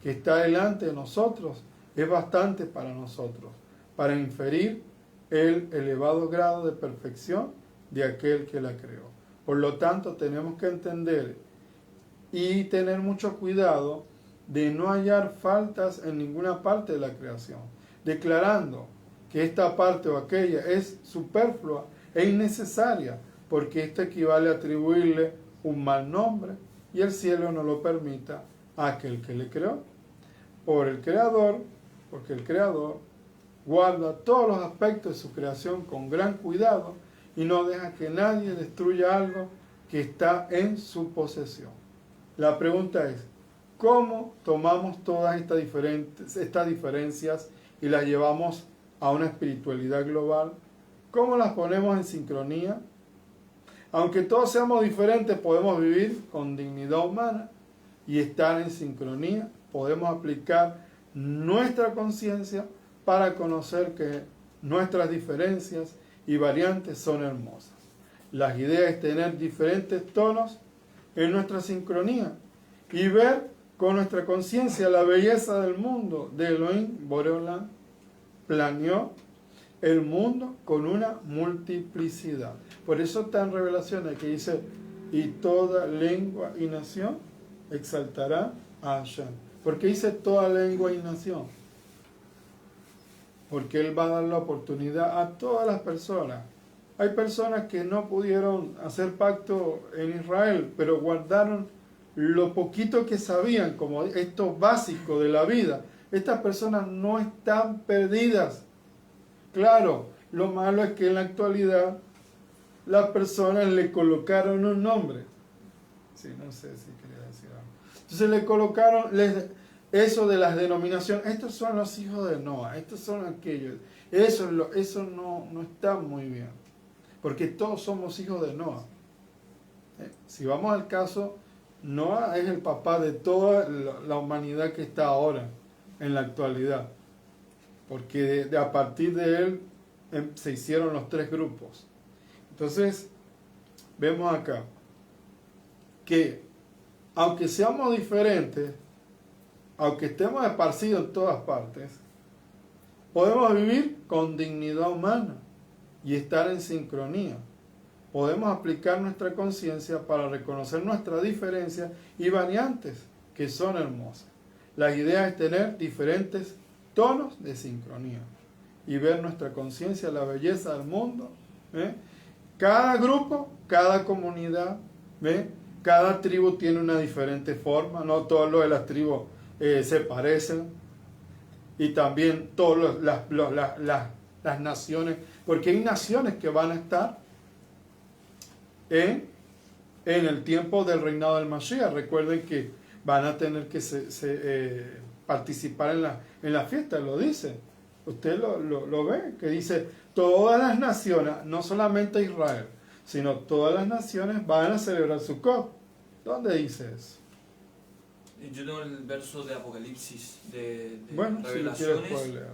que está delante de nosotros es bastante para nosotros, para inferir el elevado grado de perfección de aquel que la creó. Por lo tanto, tenemos que entender y tener mucho cuidado de no hallar faltas en ninguna parte de la creación, declarando que esta parte o aquella es superflua e innecesaria, porque esto equivale a atribuirle un mal nombre y el cielo no lo permita a aquel que le creó. Porque el Creador guarda todos los aspectos de su creación con gran cuidado y no deja que nadie destruya algo que está en su posesión. La pregunta es, ¿cómo tomamos todas estas diferencias y las llevamos a una espiritualidad global? ¿Cómo las ponemos en sincronía? Aunque todos seamos diferentes, podemos vivir con dignidad humana y estar en sincronía. Podemos aplicar nuestra conciencia para conocer que nuestras diferencias y variantes son hermosas. La idea es tener diferentes tonos en nuestra sincronía y ver con nuestra conciencia la belleza del mundo de Elohim. Boreolam planeó el mundo con una multiplicidad. Por eso está en Revelaciones que dice, y toda lengua y nación exaltará a Hashem. ¿Por qué dice toda lengua y nación? Porque Él va a dar la oportunidad a todas las personas. Hay personas que no pudieron hacer pacto en Israel, pero guardaron lo poquito que sabían, como esto básico de la vida. Estas personas no están perdidas. Claro, lo malo es que en la actualidad las personas le colocaron un nombre. Sí, no sé si quería decir algo. Entonces le colocaron eso de las denominaciones. Estos son los hijos de Noah, estos son aquellos. Eso no está muy bien, porque todos somos hijos de Noah. Si vamos al caso, Noah es el papá de toda la humanidad que está ahora, en la actualidad. Porque a partir de él se hicieron los tres grupos. Entonces, vemos acá que aunque seamos diferentes, aunque estemos esparcidos en todas partes, podemos vivir con dignidad humana y estar en sincronía. Podemos aplicar nuestra conciencia para reconocer nuestras diferencias y variantes que son hermosas. La idea es tener diferentes tonos de sincronía y ver nuestra conciencia, la belleza del mundo. Cada grupo, cada comunidad, cada tribu tiene una diferente forma, no todos los de las tribus se parecen, y también todas las naciones, porque hay naciones que van a estar en el tiempo del reinado del Mashiach. Recuerden que van a tener que participar en la fiesta, lo dice. Usted lo ve, que dice, todas las naciones, no solamente Israel, sino todas las naciones van a celebrar Sukkot. ¿Dónde dice eso? Yo tengo el verso de Apocalipsis de bueno, Revelaciones, si quieres, leer.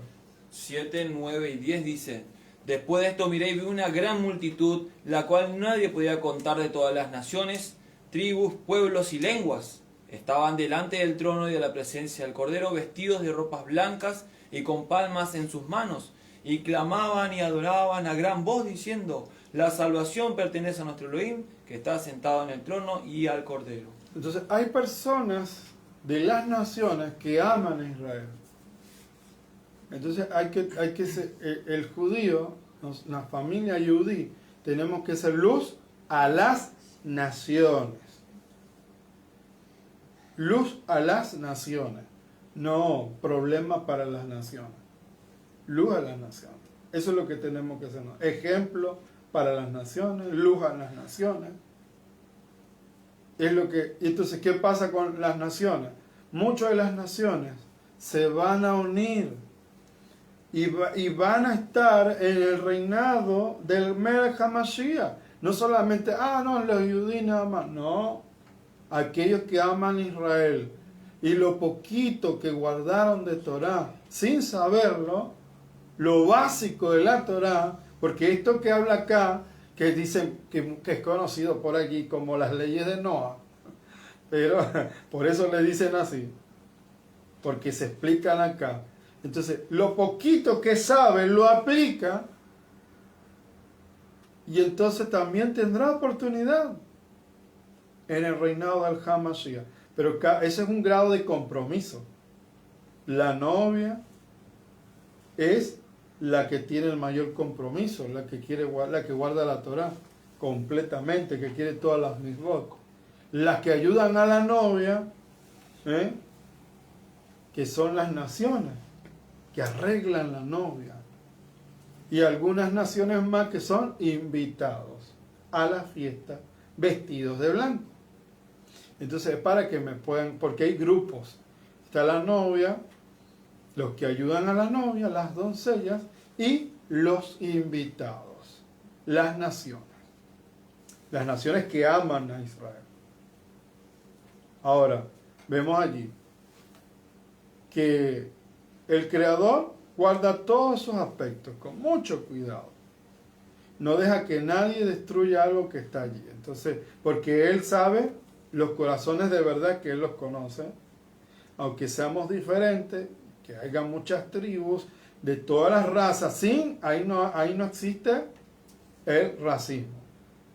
7, 9 y 10 dice: después de esto miré y vi una gran multitud, la cual nadie podía contar, de todas las naciones, tribus, pueblos y lenguas. Estaban delante del trono y de la presencia del Cordero, vestidos de ropas blancas y con palmas en sus manos, y clamaban y adoraban a gran voz diciendo: la salvación pertenece a nuestro Elohim, que está sentado en el trono, y al Cordero. Entonces hay personas de las naciones que aman a Israel. Entonces hay que ser, el judío, la familia judí, tenemos que ser luz a las naciones. Luz a las naciones, no problema para las naciones. Luz a las naciones. Eso es lo que tenemos que hacer. Ejemplo para las naciones, luz a las naciones. Entonces, ¿qué pasa con las naciones? Muchas de las naciones se van a unir y van a estar en el reinado del Melech HaMashiach. No solamente, los judíos nada más. No. aquellos que aman a Israel y lo poquito que guardaron de Torah, sin saberlo, lo básico de la Torah, porque esto que habla acá, que dicen que es conocido por aquí como las leyes de Noah, pero por eso le dicen así, porque se explican acá. Entonces, lo poquito que sabe lo aplica y entonces también tendrá oportunidad en el reinado del Hamashiach. Pero ese es un grado de compromiso. La novia es la que tiene el mayor compromiso, la que guarda la Torah completamente, que quiere todas las mitzvot. Las que ayudan a la novia, que son las naciones, que arreglan la novia. Y algunas naciones más que son invitados a la fiesta vestidos de blanco. Entonces, para que me puedan, porque hay grupos. Está la novia, los que ayudan a la novia, las doncellas, y los invitados, las naciones. Las naciones que aman a Israel. Ahora, vemos allí que el Creador guarda todos esos aspectos con mucho cuidado. No deja que nadie destruya algo que está allí. Entonces, porque Él sabe los corazones de verdad, que Él los conoce, aunque seamos diferentes, que haya muchas tribus de todas las razas, ahí no existe el racismo.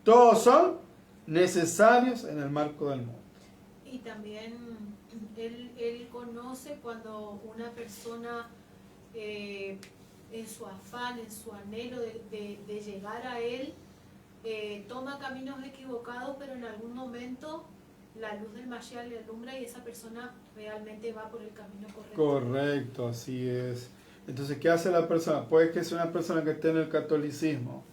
Todos son necesarios en el marco del mundo. Y también él conoce cuando una persona en su afán, en su anhelo de llegar a Él, toma caminos equivocados, pero en algún momento la luz del Mashiach le alumbra y esa persona realmente va por el camino correcto. Correcto, así es. Entonces, ¿qué hace la persona? Puede que sea una persona que esté en el catolicismo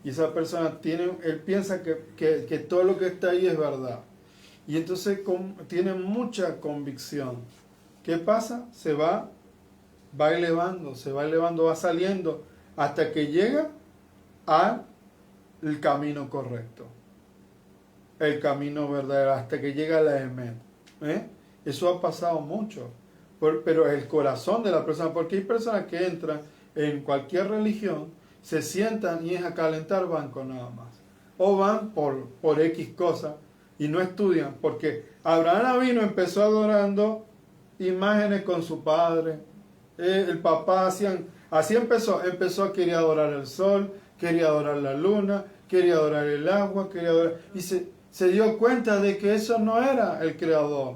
y esa persona él piensa que todo lo que está ahí es verdad. Y entonces tiene mucha convicción. ¿Qué pasa? va elevando, va saliendo hasta que llega al camino correcto. El camino verdadero, hasta que llega a la Emet. Eso ha pasado mucho. Pero el corazón de la persona, porque hay personas que entran en cualquier religión, se sientan y es a calentar banco nada más. O van por X cosas y no estudian, porque Abraham vino, empezó adorando imágenes con su padre, el papá así empezó a querer adorar el sol, quería adorar la luna, quería adorar el agua, y se dio cuenta de que eso no era el creador.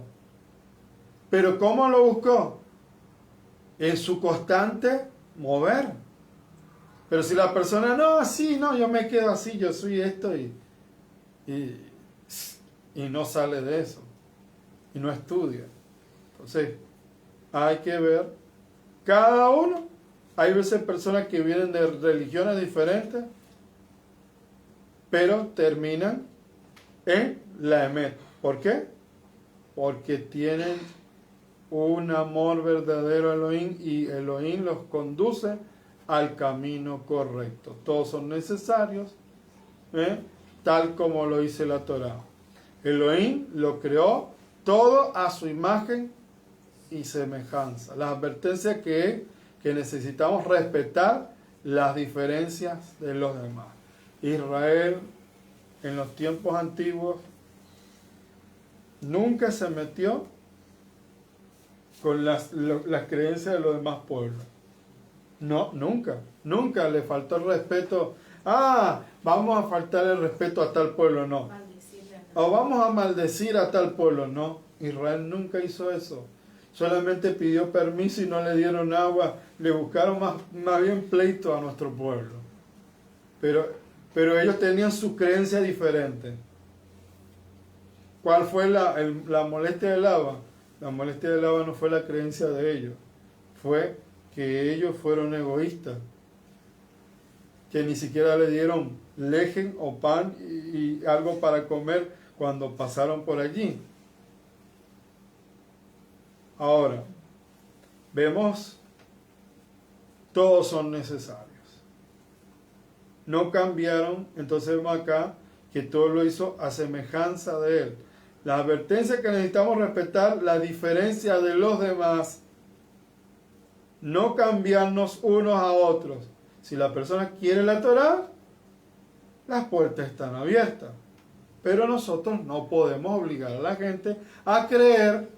Pero ¿cómo lo buscó? En su constante mover. Pero si la persona, yo me quedo así, yo soy esto y no sale de eso, y no estudia. Entonces, hay que ver, cada uno, hay veces personas que vienen de religiones diferentes, pero terminan en la Emet. ¿Por qué? Porque tienen un amor verdadero a Elohim y Elohim los conduce al camino correcto. Todos son necesarios, tal como lo dice la Torah. Elohim lo creó todo a su imagen y semejanza. La advertencia que necesitamos respetar las diferencias de los demás. Israel en los tiempos antiguos nunca se metió con las creencias de los demás pueblos. No, nunca le faltó el respeto. Vamos a faltar el respeto a tal pueblo, no. O vamos a maldecir a tal pueblo, no. Israel nunca hizo eso. Solamente pidió permiso y no le dieron agua. Le buscaron más bien pleito a nuestro pueblo. Pero ellos tenían sus creencias diferentes. ¿Cuál fue la molestia del Abba? La molestia del Abba no fue la creencia de ellos. Fue que ellos fueron egoístas. Que ni siquiera le dieron lejen o pan y algo para comer cuando pasaron por allí. Ahora, vemos, todos son necesarios. No cambiaron, entonces vemos acá que todo lo hizo a semejanza de Él. La advertencia es que necesitamos respetar la diferencia de los demás, no cambiarnos unos a otros. Si la persona quiere la Torá, las puertas están abiertas. Pero nosotros no podemos obligar a la gente a creer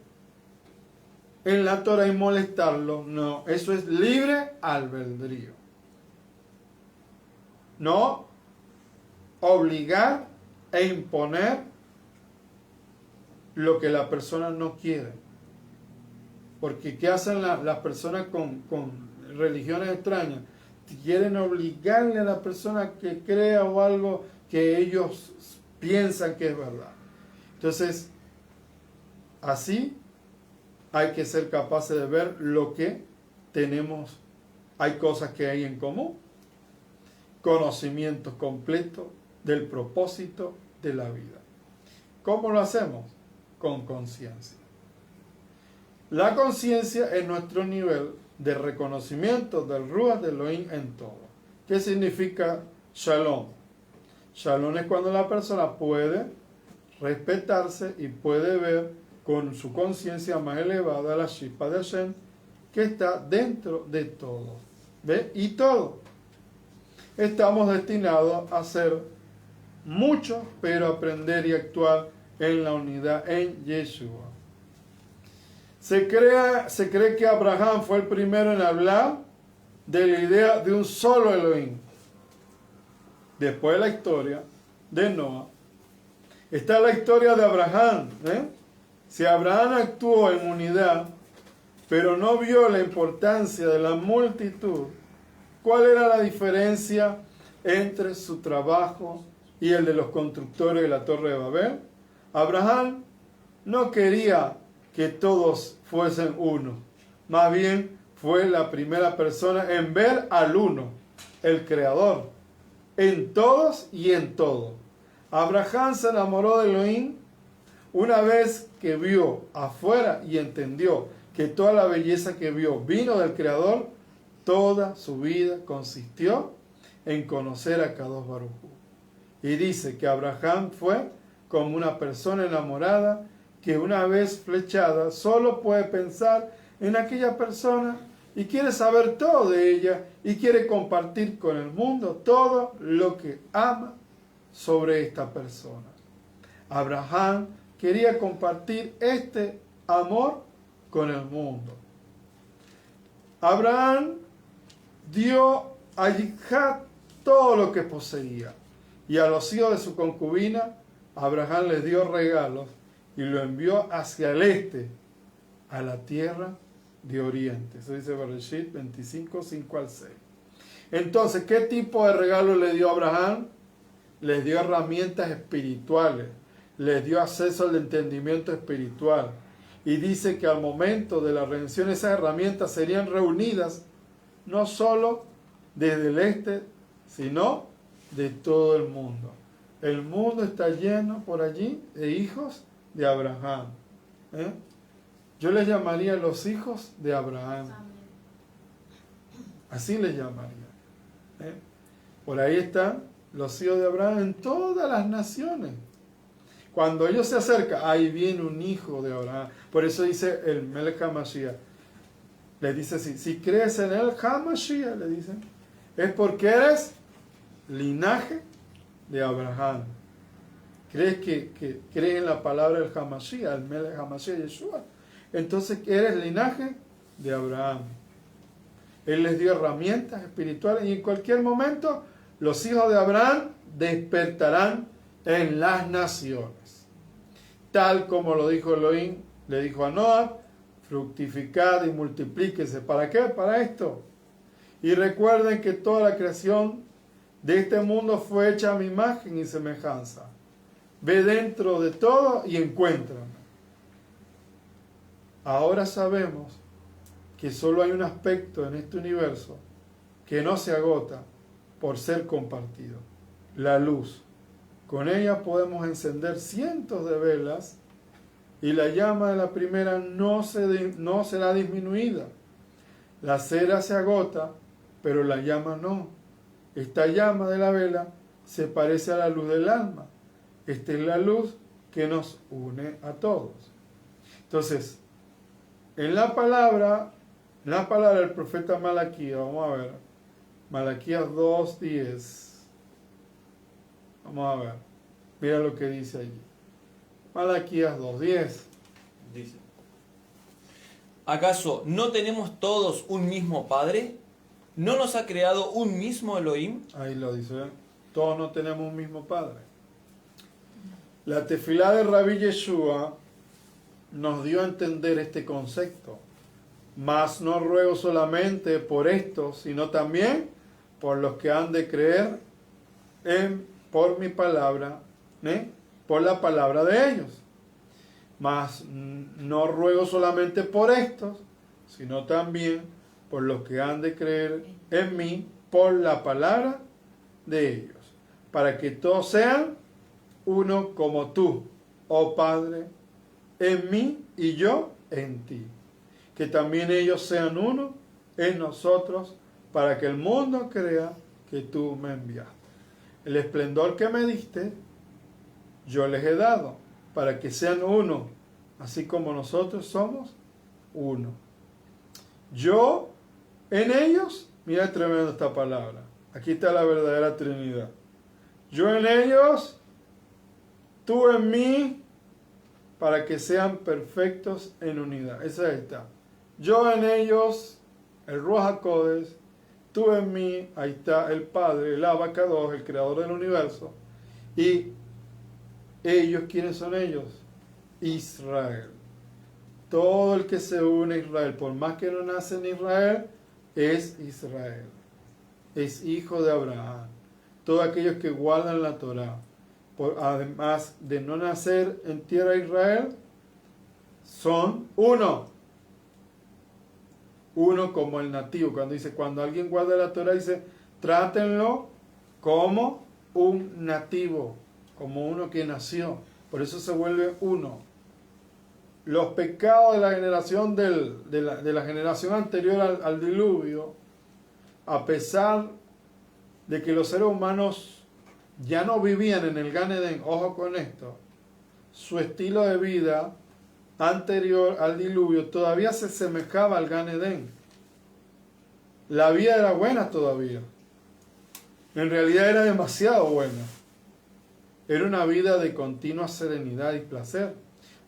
en la Torá y molestarlo. No, eso es libre albedrío. No obligar e imponer lo que la persona no quiere. Porque ¿qué hacen las personas con religiones extrañas? Quieren obligarle a la persona que crea o algo que ellos piensan que es verdad. Entonces, así hay que ser capaces de ver lo que tenemos. Hay cosas que hay en común. Conocimiento completo del propósito de la vida. ¿Cómo lo hacemos? Con conciencia. La conciencia es nuestro nivel de reconocimiento del Ruach de Elohim en todo. ¿Qué significa Shalom? Shalom es cuando la persona puede respetarse y puede ver con su conciencia más elevada la Shippa de Hashem que está dentro de todo. ¿Ve? Y todo. Estamos destinados a ser muchos, pero aprender y actuar en la unidad en Yeshua. Se cree que Abraham fue el primero en hablar de la idea de un solo Elohim. Después de la historia de Noah, está la historia de Abraham. Si Abraham actuó en unidad, pero no vio la importancia de la multitud, ¿cuál era la diferencia entre su trabajo y el de los constructores de la Torre de Babel? Abraham no quería que todos fuesen uno. Más bien fue la primera persona en ver al uno, el Creador, en todos y en todo. Abraham se enamoró de Elohim una vez que vio afuera y entendió que toda la belleza que vio vino del Creador. Toda su vida consistió en conocer a Kadosh Baruj Hu. Y dice que Abraham fue como una persona enamorada que una vez flechada solo puede pensar en aquella persona y quiere saber todo de ella y quiere compartir con el mundo todo lo que ama sobre esta persona. Abraham quería compartir este amor con el mundo. Abraham dio a Yitzhak todo lo que poseía y a los hijos de su concubina Abraham les dio regalos y lo envió hacia el este, a la tierra de Oriente. Eso dice Bereshit 25, 5 al 6. Entonces, ¿qué tipo de regalo le dio Abraham? Les dio herramientas espirituales, les dio acceso al entendimiento espiritual. Y dice que al momento de la redención esas herramientas serían reunidas no solo desde el este, sino de todo el mundo. El mundo está lleno por allí de hijos de Abraham. Yo les llamaría los hijos de Abraham. Así les llamaría. Por ahí están los hijos de Abraham en todas las naciones. Cuando ellos se acercan, ahí viene un hijo de Abraham. Por eso dice el Melech HaMashiach. Le dice así, si crees en el HaMashiach, le dicen, es porque eres linaje de Abraham. ¿Crees que crees en la palabra del HaMashiach, el Melech HaMashiach Yeshua? Entonces eres linaje de Abraham. Él les dio herramientas espirituales y en cualquier momento los hijos de Abraham despertarán en las naciones. Tal como lo dijo Elohim, le dijo a Noah, fructificad y multiplíquese. ¿Para qué? Para esto. Y recuerden que toda la creación de este mundo fue hecha a mi imagen y semejanza. Ve dentro de todo y encuéntrame. Ahora sabemos que solo hay un aspecto en este universo que no se agota por ser compartido. La luz. Con ella podemos encender cientos de velas y la llama de la primera no será disminuida. La cera se agota, pero la llama no. Esta llama de la vela se parece a la luz del alma. Esta es la luz que nos une a todos. Entonces, en la palabra del profeta Malaquías, vamos a ver, Malaquías 2:10, vamos a ver, mira lo que dice allí. Malaquías 2:10. Dice: ¿acaso no tenemos todos un mismo Padre? ¿No nos ha creado un mismo Elohim? Ahí lo dice, ¿eh? Todos no tenemos un mismo Padre. La tefilá de Rabbi Yeshua nos dio a entender este concepto. Mas no ruego solamente por esto, sino también por los que han de creer por mi palabra, por la palabra de ellos. Mas no ruego solamente por estos, sino también por los que han de creer en mí por la palabra de ellos, para que todos sean uno como tú, oh Padre, en mí y yo en ti. Que también ellos sean uno en nosotros, para que el mundo crea que tú me enviaste. El esplendor que me diste, yo les he dado, para que sean uno, así como nosotros somos uno. Yo en ellos, mira tremendo esta palabra, aquí está la verdadera Trinidad. Yo en ellos, tú en mí, para que sean perfectos en unidad. Esa está. Yo en ellos, el Ruach HaKodesh, tú en mí, ahí está el Padre, el Abacados, el Creador del universo. Y ellos, ¿quiénes son ellos? Israel. Todo el que se une a Israel, por más que no nace en Israel, es Israel. Es hijo de Abraham. Todos aquellos que guardan la Torah, además de no nacer en tierra de Israel, son uno. Uno como el nativo. Cuando alguien guarda la Torah, dice, trátenlo como un nativo, como uno que nació. Por eso se vuelve uno. Los pecados de la generación de la generación anterior al diluvio, a pesar de que los seres humanos ya no vivían en el Gan Edén, ojo con esto, su estilo de vida anterior al diluvio todavía se semejaba al Gan Edén. La vida era buena todavía. En realidad era demasiado buena. Era una vida de continua serenidad y placer.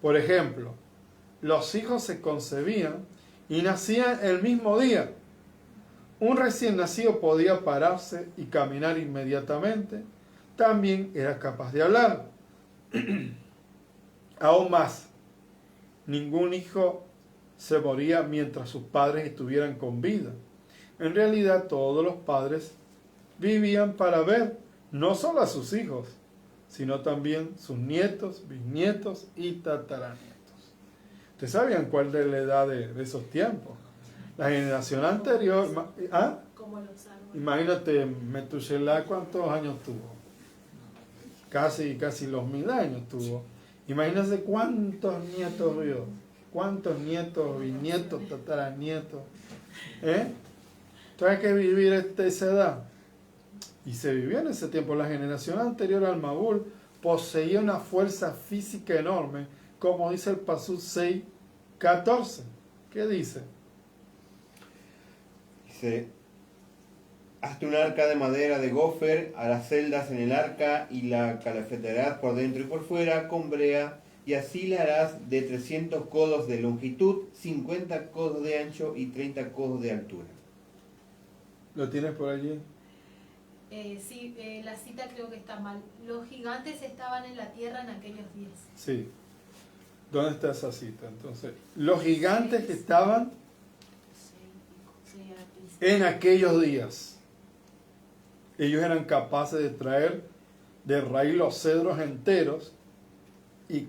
Por ejemplo, los hijos se concebían y nacían el mismo día. Un recién nacido podía pararse y caminar inmediatamente. También era capaz de hablar. Aún más, ningún hijo se moría mientras sus padres estuvieran con vida. En realidad, todos los padres vivían para ver no solo a sus hijos, sino también sus nietos, bisnietos y tataranietos. ¿Ustedes sabían cuál es la edad de esos tiempos? La generación anterior... ¿Ah? Como los árboles. Imagínate, Metushelá, ¿cuántos años tuvo? Casi los 1000 años tuvo. Imagínense cuántos nietos vio. Cuántos nietos, bisnietos, tataranietos. Entonces hay que vivir esa edad. Y se vivía en ese tiempo. La generación anterior al Mabul poseía una fuerza física enorme, como dice el Pasuk 6:14. ¿Qué dice? Dice, hazte un arca de madera de gofer, harás celdas en el arca y la calafetarás por dentro y por fuera con brea, y así la harás de 300 codos de longitud, 50 codos de ancho y 30 codos de altura. ¿Lo tienes por allí? Sí, la cita creo que está mal. Los gigantes estaban en la tierra en aquellos días. Sí. ¿Dónde está esa cita? Entonces, los gigantes que estaban en aquellos días, ellos eran capaces de traer de raíz los cedros enteros y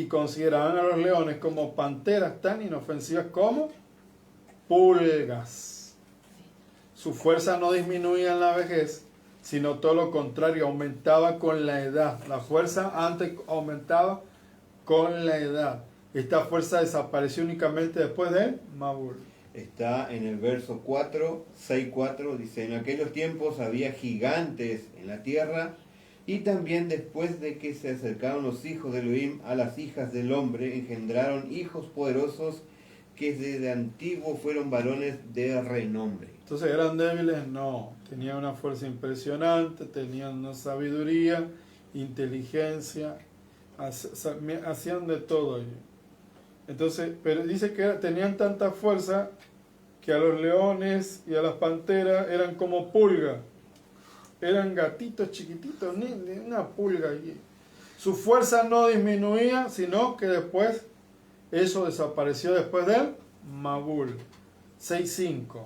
consideraban a los leones como panteras tan inofensivas como pulgas. Su fuerza no disminuía en la vejez, sino todo lo contrario, aumentaba con la edad. La fuerza antes aumentaba con la edad. Esta fuerza desapareció únicamente después de Mabul. Está en el verso 4, 6:4, dice, en aquellos tiempos había gigantes en la tierra Y también después de que se acercaron los hijos de Elohim a las hijas del hombre, engendraron hijos poderosos que desde antiguo fueron varones de renombre. Entonces, ¿eran débiles? No. Tenían una fuerza impresionante, tenían una sabiduría, inteligencia, hacían de todo ello. Entonces, pero dice que tenían tanta fuerza que a los leones y a las panteras eran como pulgas. Eran gatitos chiquititos, ni una pulga allí. Su fuerza no disminuía, sino que después, eso desapareció después del Mabul. 6.5.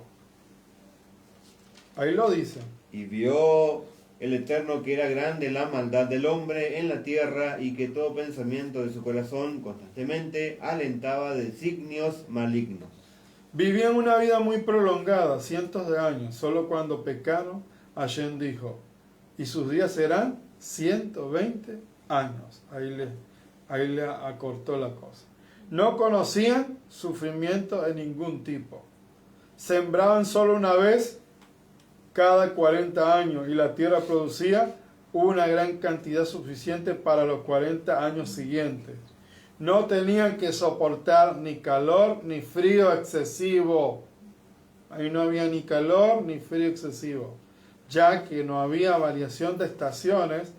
Ahí lo dice. Y vio el Eterno que era grande la maldad del hombre en la tierra y que todo pensamiento de su corazón constantemente alentaba designios malignos. Vivían una vida muy prolongada, cientos de años. Solo cuando pecaron, Hashem dijo, y sus días serán 120 años. Ahí le acortó la cosa. No conocían sufrimiento de ningún tipo. Sembraban solo una vez cada 40 años y la tierra producía una gran cantidad suficiente para los 40 años siguientes. No tenían que soportar ni calor ni frío excesivo. Ahí no había ni calor ni frío excesivo, ya que no había variación de estaciones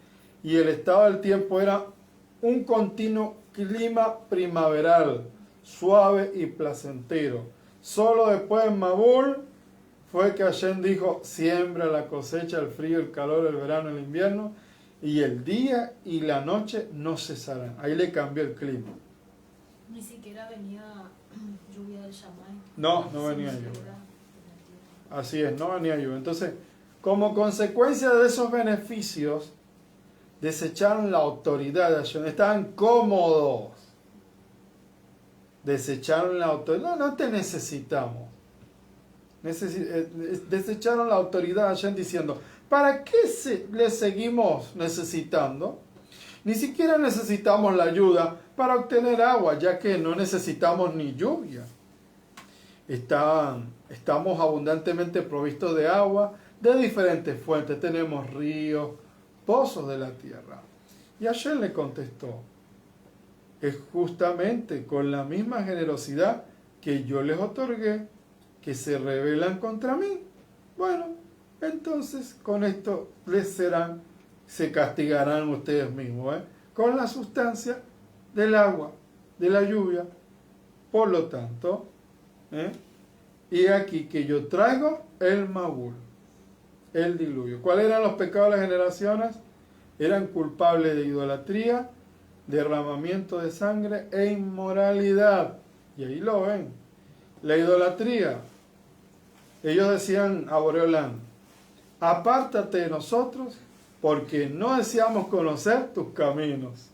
y el estado del tiempo era un continuo clima primaveral, suave y placentero. Solo después en Mabul fue que Hashem dijo, siembra la cosecha, el frío, el calor, el verano, el invierno, y el día y la noche no cesarán. Ahí le cambió el clima. Ni siquiera venía lluvia del Shammai. No venía lluvia. Así es, no venía lluvia. Entonces, como consecuencia de esos beneficios, desecharon la autoridad de Hashem. Estaban cómodos. Desecharon la autoridad. No te necesitamos. Desecharon la autoridad de Hashem diciendo, ¿para qué le seguimos necesitando? Ni siquiera necesitamos la ayuda para obtener agua, ya que no necesitamos ni lluvia. Estamos abundantemente provistos de agua de diferentes fuentes. Tenemos ríos, pozos de la tierra. Y Hashem le contestó, es justamente con la misma generosidad que yo les otorgué, que se rebelan contra mí. Bueno, entonces con esto se castigarán ustedes mismos, con la sustancia del agua, de la lluvia. Por lo tanto, y aquí que yo traigo el Mabul, el diluvio. ¿Cuáles eran los pecados de las generaciones? Eran culpables de idolatría, derramamiento de sangre e inmoralidad. Y ahí lo ven. La idolatría. Ellos decían a Boreolán, apártate de nosotros porque no deseamos conocer tus caminos.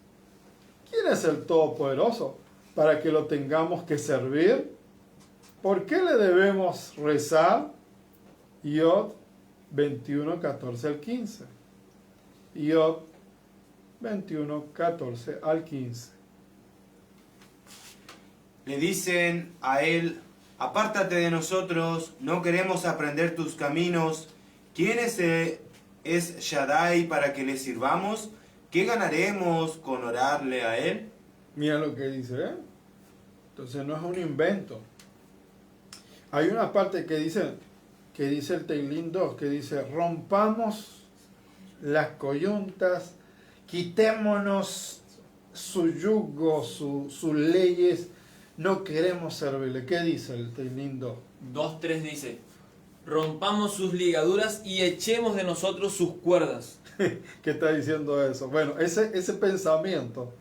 ¿Quién es el Todopoderoso para que lo tengamos que servir? ¿Por qué le debemos rezar? Yod 21, 14 al 15. Yod 21, 14 al 15. Le dicen a él, apártate de nosotros, no queremos aprender tus caminos. ¿Quién es Shaddai para que le sirvamos? ¿Qué ganaremos con orarle a él? Mira lo que dice, Entonces no es un invento. Hay una parte que dice el Teilín 2, que dice, rompamos las coyuntas, quitémonos su yugo, sus leyes, no queremos servirle. ¿Qué dice el Teilín 2? 2.3 dice, rompamos sus ligaduras y echemos de nosotros sus cuerdas. ¿Qué está diciendo eso? Bueno, ese pensamiento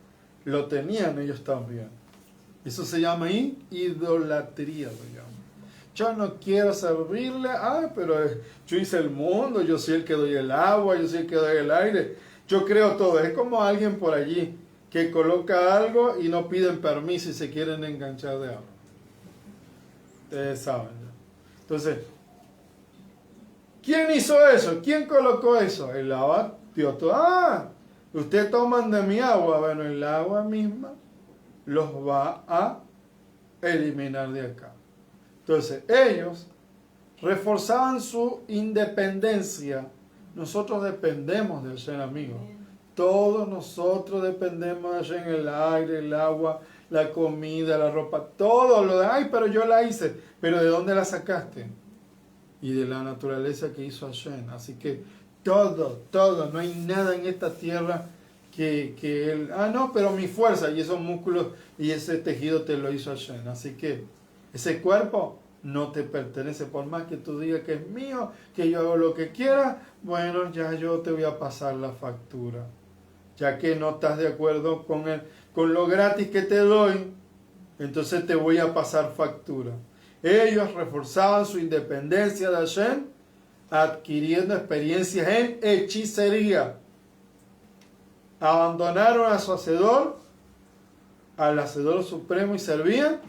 lo tenían ellos también. Eso se llama idolatría, lo llaman. Yo no quiero servirle, pero yo hice el mundo, yo soy el que doy el agua, yo soy el que doy el aire, yo creo todo. Es como alguien por allí que coloca algo y no piden permiso y se quieren enganchar de algo. Ustedes saben. Entonces, ¿quién hizo eso? ¿Quién colocó eso? El agua dio todo. Ustedes toman de mi agua. Bueno, el agua misma los va a eliminar de acá. Entonces, ellos reforzaban su independencia. Nosotros dependemos del ser amigo. todos nosotros dependemos de Hashem, el aire, el agua, la comida, la ropa, todo lo de, ay, pero yo la hice, pero ¿de dónde la sacaste? Y de la naturaleza que hizo Hashem. Así que todo, no hay nada en esta tierra que él, no, pero mi fuerza y esos músculos y ese tejido te lo hizo Hashem. Así que ese cuerpo no te pertenece, por más que tú digas que es mío, que yo hago lo que quiera, bueno, ya yo te voy a pasar la factura. Ya que no estás de acuerdo con lo gratis que te doy, entonces te voy a pasar factura. Ellos reforzaban su independencia de Hashem, adquiriendo experiencias en hechicería. Abandonaron a su hacedor, al hacedor supremo, y servían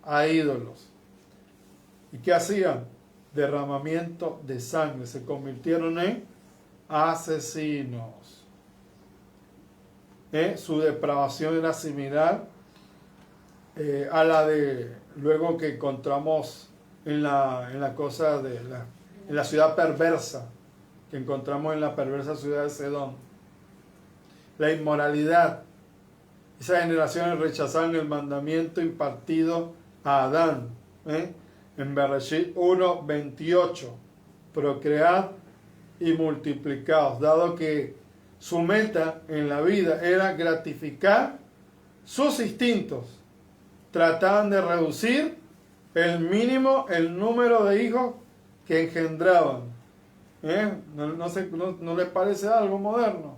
a ídolos. ¿Y qué hacían? Derramamiento de sangre. Se convirtieron en asesinos. Su depravación era similar a la de luego que encontramos en la cosa de en la ciudad perversa, que encontramos en la perversa ciudad de Sedón. La inmoralidad. Esas generaciones rechazaron el mandamiento impartido a Adán. En Bereshit 1:28, procread y multiplicaos, dado que su meta en la vida era gratificar sus instintos. Trataban de reducir el mínimo el número de hijos que engendraban. ¿No les parece algo moderno?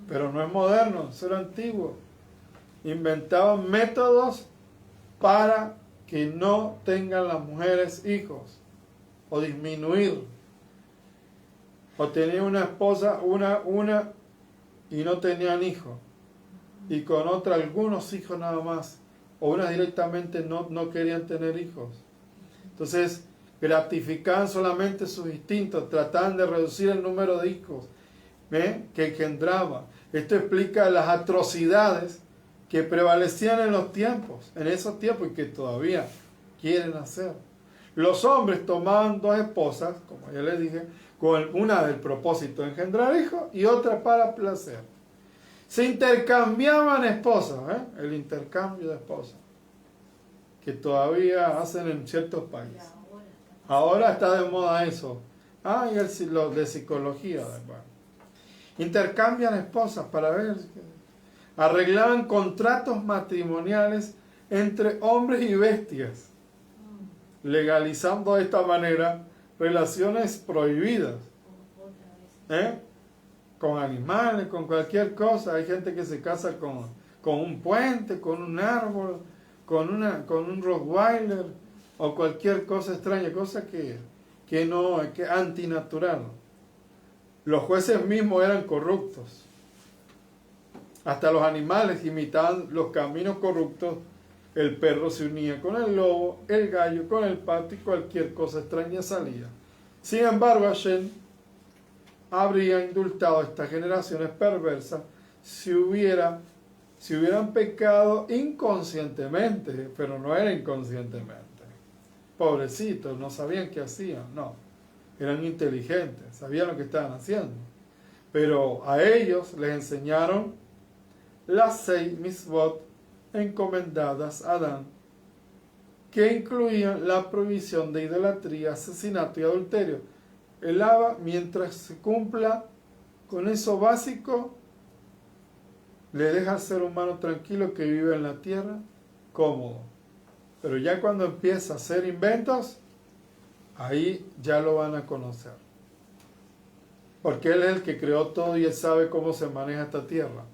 Pero no es moderno, eso era antiguo. Inventaban métodos para que no tengan las mujeres hijos, o disminuir, o tenían una esposa, una y no tenían hijos, y con otra algunos hijos nada más, o unas directamente no querían tener hijos. Entonces gratificaban solamente sus instintos, trataban de reducir el número de hijos que engendraban. Esto explica las atrocidades que prevalecían en esos tiempos y que todavía quieren hacer. Los hombres tomaban 2 esposas, como ya les dije, con una del propósito de engendrar hijos y otra para placer. Se intercambiaban esposas, el intercambio de esposas, que todavía hacen en ciertos países. Ahora está de moda eso. Y lo de psicología. Intercambian esposas para ver. Arreglaban contratos matrimoniales entre hombres y bestias, legalizando de esta manera relaciones prohibidas. Con animales, con cualquier cosa. Hay gente que se casa con un puente, con un árbol, con un Rottweiler o cualquier cosa extraña, cosa que es antinatural. Los jueces mismos eran corruptos. Hasta los animales imitaban los caminos corruptos. El perro se unía con el lobo, el gallo con el pato y cualquier cosa extraña salía. Sin embargo, Hashem habría indultado a estas generaciones perversas si hubieran pecado inconscientemente, pero no era inconscientemente. Pobrecitos, no sabían qué hacían, no. Eran inteligentes, sabían lo que estaban haciendo. Pero a ellos les enseñaron las 6 mitzvot encomendadas a Adán, que incluían la prohibición de idolatría, asesinato y adulterio. El Abba, mientras se cumpla con eso básico, le deja al ser humano tranquilo que vive en la tierra, cómodo. Pero ya cuando empieza a hacer inventos, ahí ya lo van a conocer. Porque Él es el que creó todo y Él sabe cómo se maneja esta tierra.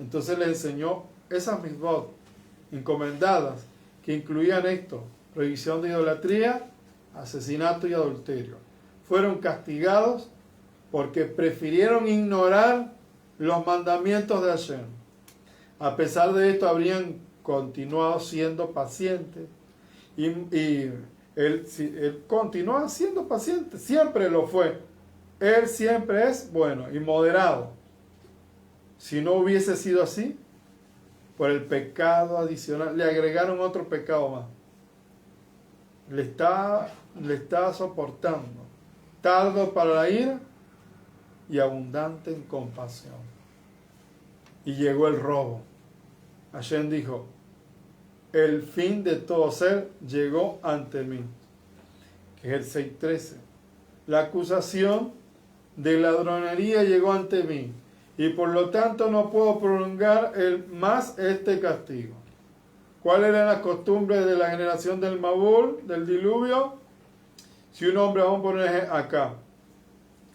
Entonces le enseñó esas mitzvot encomendadas que incluían esto: prohibición de idolatría, asesinato y adulterio. Fueron castigados porque prefirieron ignorar los mandamientos de Hashem. A pesar de esto, habrían continuado siendo pacientes y él continúa siendo paciente, siempre lo fue. Él siempre es bueno y moderado. Si no hubiese sido así, por el pecado adicional, le agregaron otro pecado más. Le está soportando. Tardo para la ira y abundante en compasión. y llegó el robo. Hashem dijo, el fin de todo ser llegó ante mí, que es el 6.13. La acusación de ladronería llegó ante mí, y por lo tanto no puedo prolongar más este castigo. ¿Cuáles eran las costumbres de la generación del Mabul, del diluvio? Si un hombre, vamos a poner acá,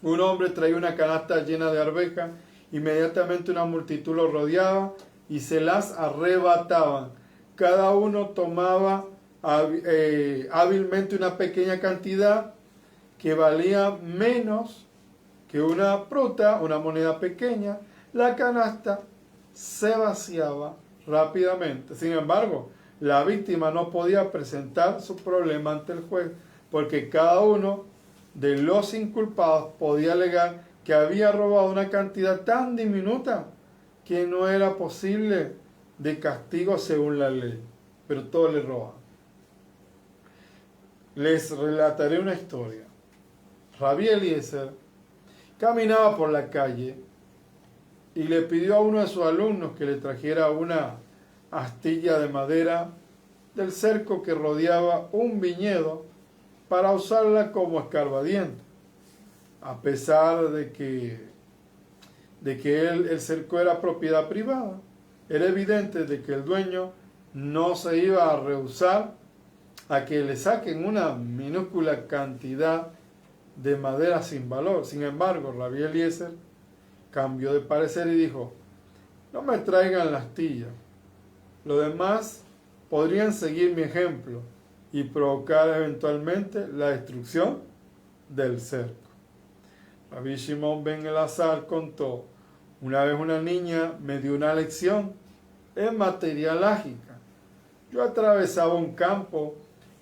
un hombre traía una canasta llena de arvejas, inmediatamente una multitud lo rodeaba y se las arrebataban. Cada uno tomaba hábilmente una pequeña cantidad que valía menos que una pruta, una moneda pequeña. La canasta se vaciaba rápidamente. Sin embargo, la víctima no podía presentar su problema ante el juez, porque cada uno de los inculpados podía alegar que había robado una cantidad tan diminuta que no era posible de castigo según la ley, pero todos le robaban. Les relataré una historia. Rabí Eliezer caminaba por la calle y le pidió a uno de sus alumnos que le trajera una astilla de madera del cerco que rodeaba un viñedo para usarla como escarbadiente. A pesar de que el cerco era propiedad privada, era evidente de que el dueño no se iba a rehusar a que le saquen una minúscula cantidad de madera sin valor. Sin embargo, Rabí Eliezer cambió de parecer y dijo, no me traigan la astilla. Los demás podrían seguir mi ejemplo y provocar eventualmente la destrucción del cerco. Rabí Shimon ben Elazar contó, una vez una niña me dio una lección en materia lógica. Yo atravesaba un campo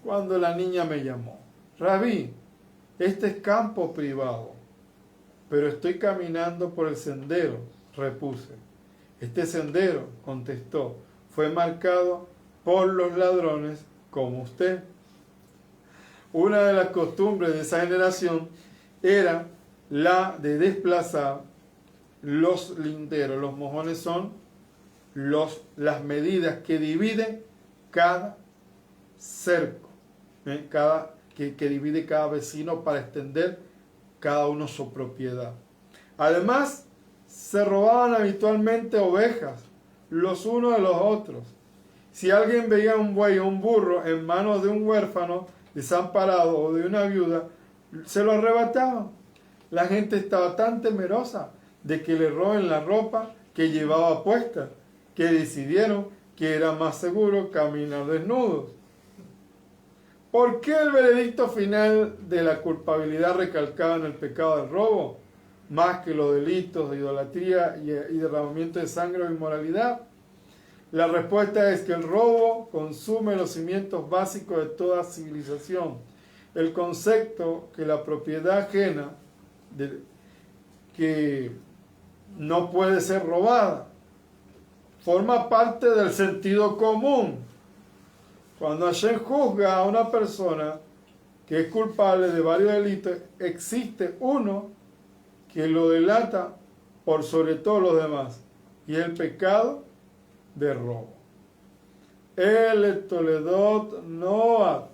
cuando la niña me llamó. Rabí, este es campo privado, pero estoy caminando por el sendero, repuse. Este sendero, contestó, fue marcado por los ladrones como usted. Una de las costumbres de esa generación era la de desplazar los linderos. Los mojones son las medidas que dividen cada cerco, que divide cada vecino para extender cada uno su propiedad. Además, se robaban habitualmente ovejas los unos de los otros. Si alguien veía un buey o un burro en manos de un huérfano desamparado o de una viuda, se lo arrebataban. La gente estaba tan temerosa de que le roben la ropa que llevaba puesta, que decidieron que era más seguro caminar desnudos. ¿Por qué el veredicto final de la culpabilidad recalcaba en el pecado del robo, más que los delitos de idolatría y derramamiento de sangre o inmoralidad? La respuesta es que el robo consume los cimientos básicos de toda civilización. El concepto que la propiedad ajena que no puede ser robada forma parte del sentido común. Cuando Hashem juzga a una persona que es culpable de varios delitos, existe uno que lo delata por sobre todos los demás, y el pecado de robo. El Toledot Noah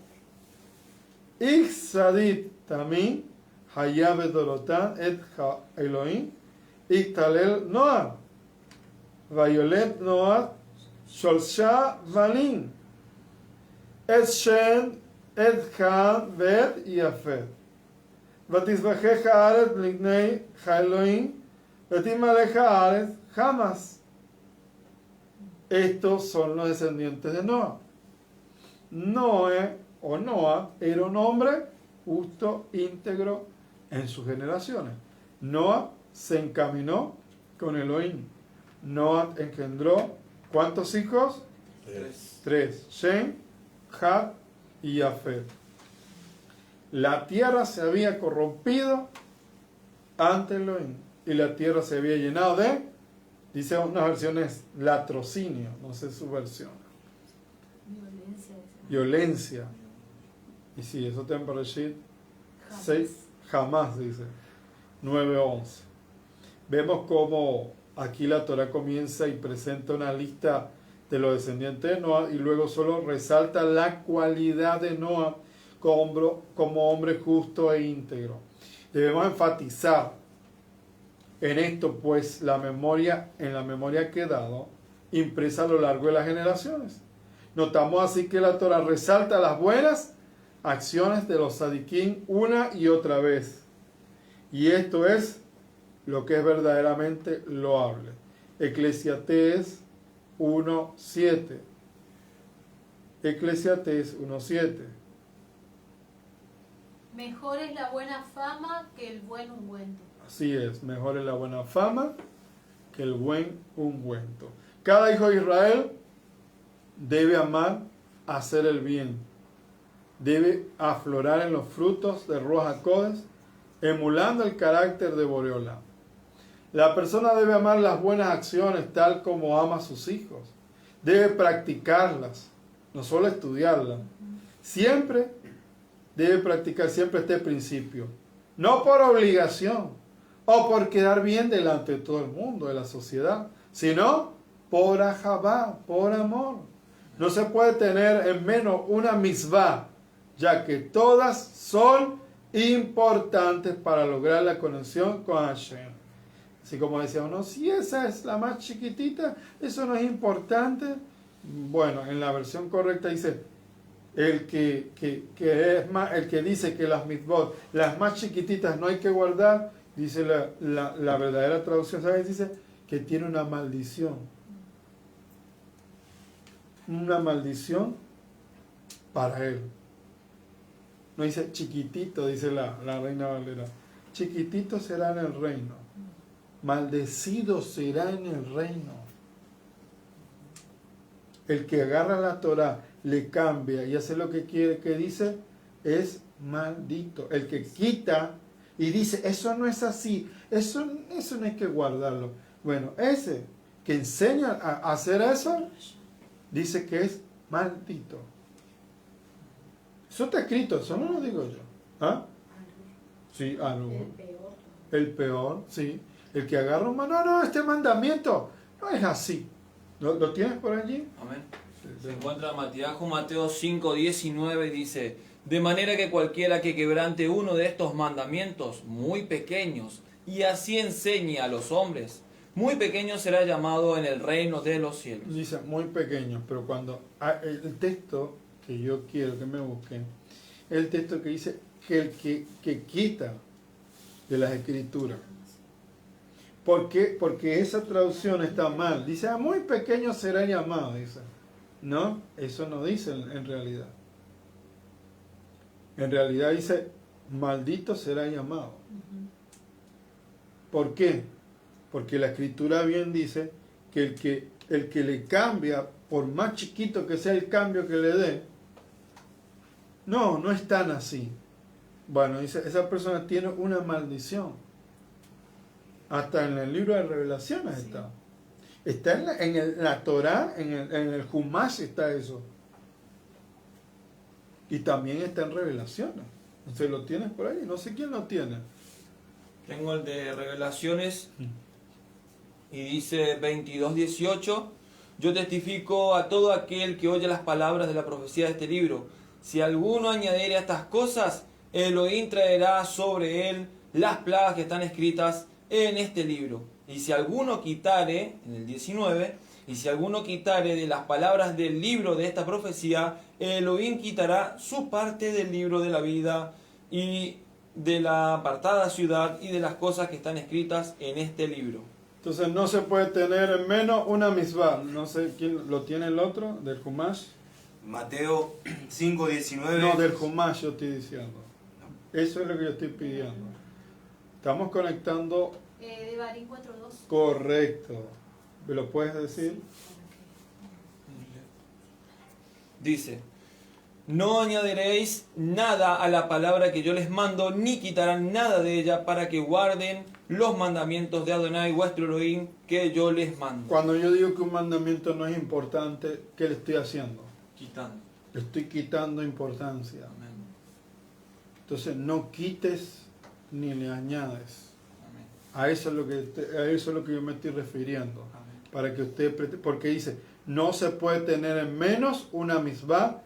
Ixadit Tamim Hayab Dorotan et Elohim Iktalel Noah Vayolet Noah Sholsha Vanim Et Shen Et Han Ved Yafet Vatisbajeja Haaret Lignei Elohim Vatimaleja Haaret Hamas. Estos son los descendientes de Noah. Noé o Noah era un hombre justo, íntegro en sus generaciones. Noah se encaminó con Elohim. Noah engendró ¿cuántos hijos? 3. Shem, Had y Yafet. La tierra se había corrompido ante Elohim y la tierra se había llenado de, dice unas versiones, latrocinio, no sé su versión. Violencia. Y sí, eso está en Bereshit 6, jamás dice, 9:11. Vemos cómo Aquí la Torah comienza y presenta una lista de los descendientes de Noah y luego solo resalta la cualidad de Noah como hombre justo e íntegro. Debemos enfatizar en esto, pues en la memoria ha quedado impresa a lo largo de las generaciones. Notamos así que la Torah resalta las buenas acciones de los sadiquín una y otra vez. Y esto es lo que es verdaderamente loable. Eclesiastés 1:7. Eclesiastés 1:7. Mejor es la buena fama que el buen ungüento. Así es, mejor es la buena fama que el buen ungüento. Cada hijo de Israel debe amar hacer el bien. Debe aflorar en los frutos de Ruach HaKodesh, emulando el carácter de Boreolá. La persona debe amar las buenas acciones tal como ama a sus hijos. Debe practicarlas, no solo estudiarlas. Siempre debe practicar siempre este principio. No por obligación o por quedar bien delante de todo el mundo, de la sociedad, sino por ahabá, por amor. No se puede tener en menos una misvá, ya que todas son importantes para lograr la conexión con Hashem. Así como decía uno, si esa es la más chiquitita, eso no es importante. Bueno, en la versión correcta dice, el que dice que las mitzvot, las más chiquititas no hay que guardar, dice la verdadera traducción, ¿sabes? Dice que tiene una maldición. Una maldición para él. No dice chiquitito, dice la Reina Valera. Chiquitito será en el reino. Maldecido será en el reino. El que agarra la Torah, le cambia y hace lo que quiere que dice, es maldito. El que quita y dice, eso no es así, eso no hay que guardarlo. Bueno, ese que enseña a hacer eso, dice que es maldito. Eso está escrito, eso no lo digo yo. ¿Ah? Sí, algo. El peor, sí. El que agarra un no, este mandamiento no es así. ¿Lo tienes por allí? Amén. Se encuentra Mateo 5:19, dice, de manera que cualquiera que quebrante uno de estos mandamientos muy pequeños y así enseñe a los hombres, muy pequeño será llamado en el reino de los cielos. Dice muy pequeño, pero cuando el texto que yo quiero que me busquen, el texto que dice que el que quita de las escrituras. ¿Por qué? Porque esa traducción está mal. Dice, muy pequeño será llamado, dice. No, eso no dice en realidad. En realidad dice, maldito será llamado. ¿Por qué? Porque la escritura bien dice que el que le cambia, por más chiquito que sea el cambio que le dé, no es tan así. Bueno, dice, esa persona tiene una maldición. Hasta en el libro de Revelaciones sí. Está en la Torah, en el Humash está eso. Y también está en Revelaciones. Entonces lo tienes por ahí, no sé quién lo tiene. Tengo el de Revelaciones y dice 22:18, yo testifico a todo aquel que oye las palabras de la profecía de este libro. Si alguno añadiere a estas cosas, Elohim traerá sobre él las plagas que están escritas en este libro. Y si alguno quitare, en el 19, y si alguno quitare de las palabras del libro de esta profecía, Elohim quitará su parte del libro de la vida y de la apartada ciudad y de las cosas que están escritas en este libro. Entonces no se puede tener en menos una misvá. No sé quién lo tiene el otro, del Humash. Mateo 5:19. No, del Humash yo estoy diciendo. Eso es lo que yo estoy pidiendo. Estamos conectando. De Barín 4.2. Correcto. ¿Me lo puedes decir? Dice, no añadiréis nada a la palabra que yo les mando, ni quitarán nada de ella, para que guarden los mandamientos de Adonai, vuestro Elohim, que yo les mando. Cuando yo digo que un mandamiento no es importante, ¿qué le estoy haciendo? Quitando. Le estoy quitando importancia. Amén. Entonces no quites ni le añades. Amén. A eso es lo que yo me estoy refiriendo. Para que usted, porque dice, no se puede tener en menos una misbah,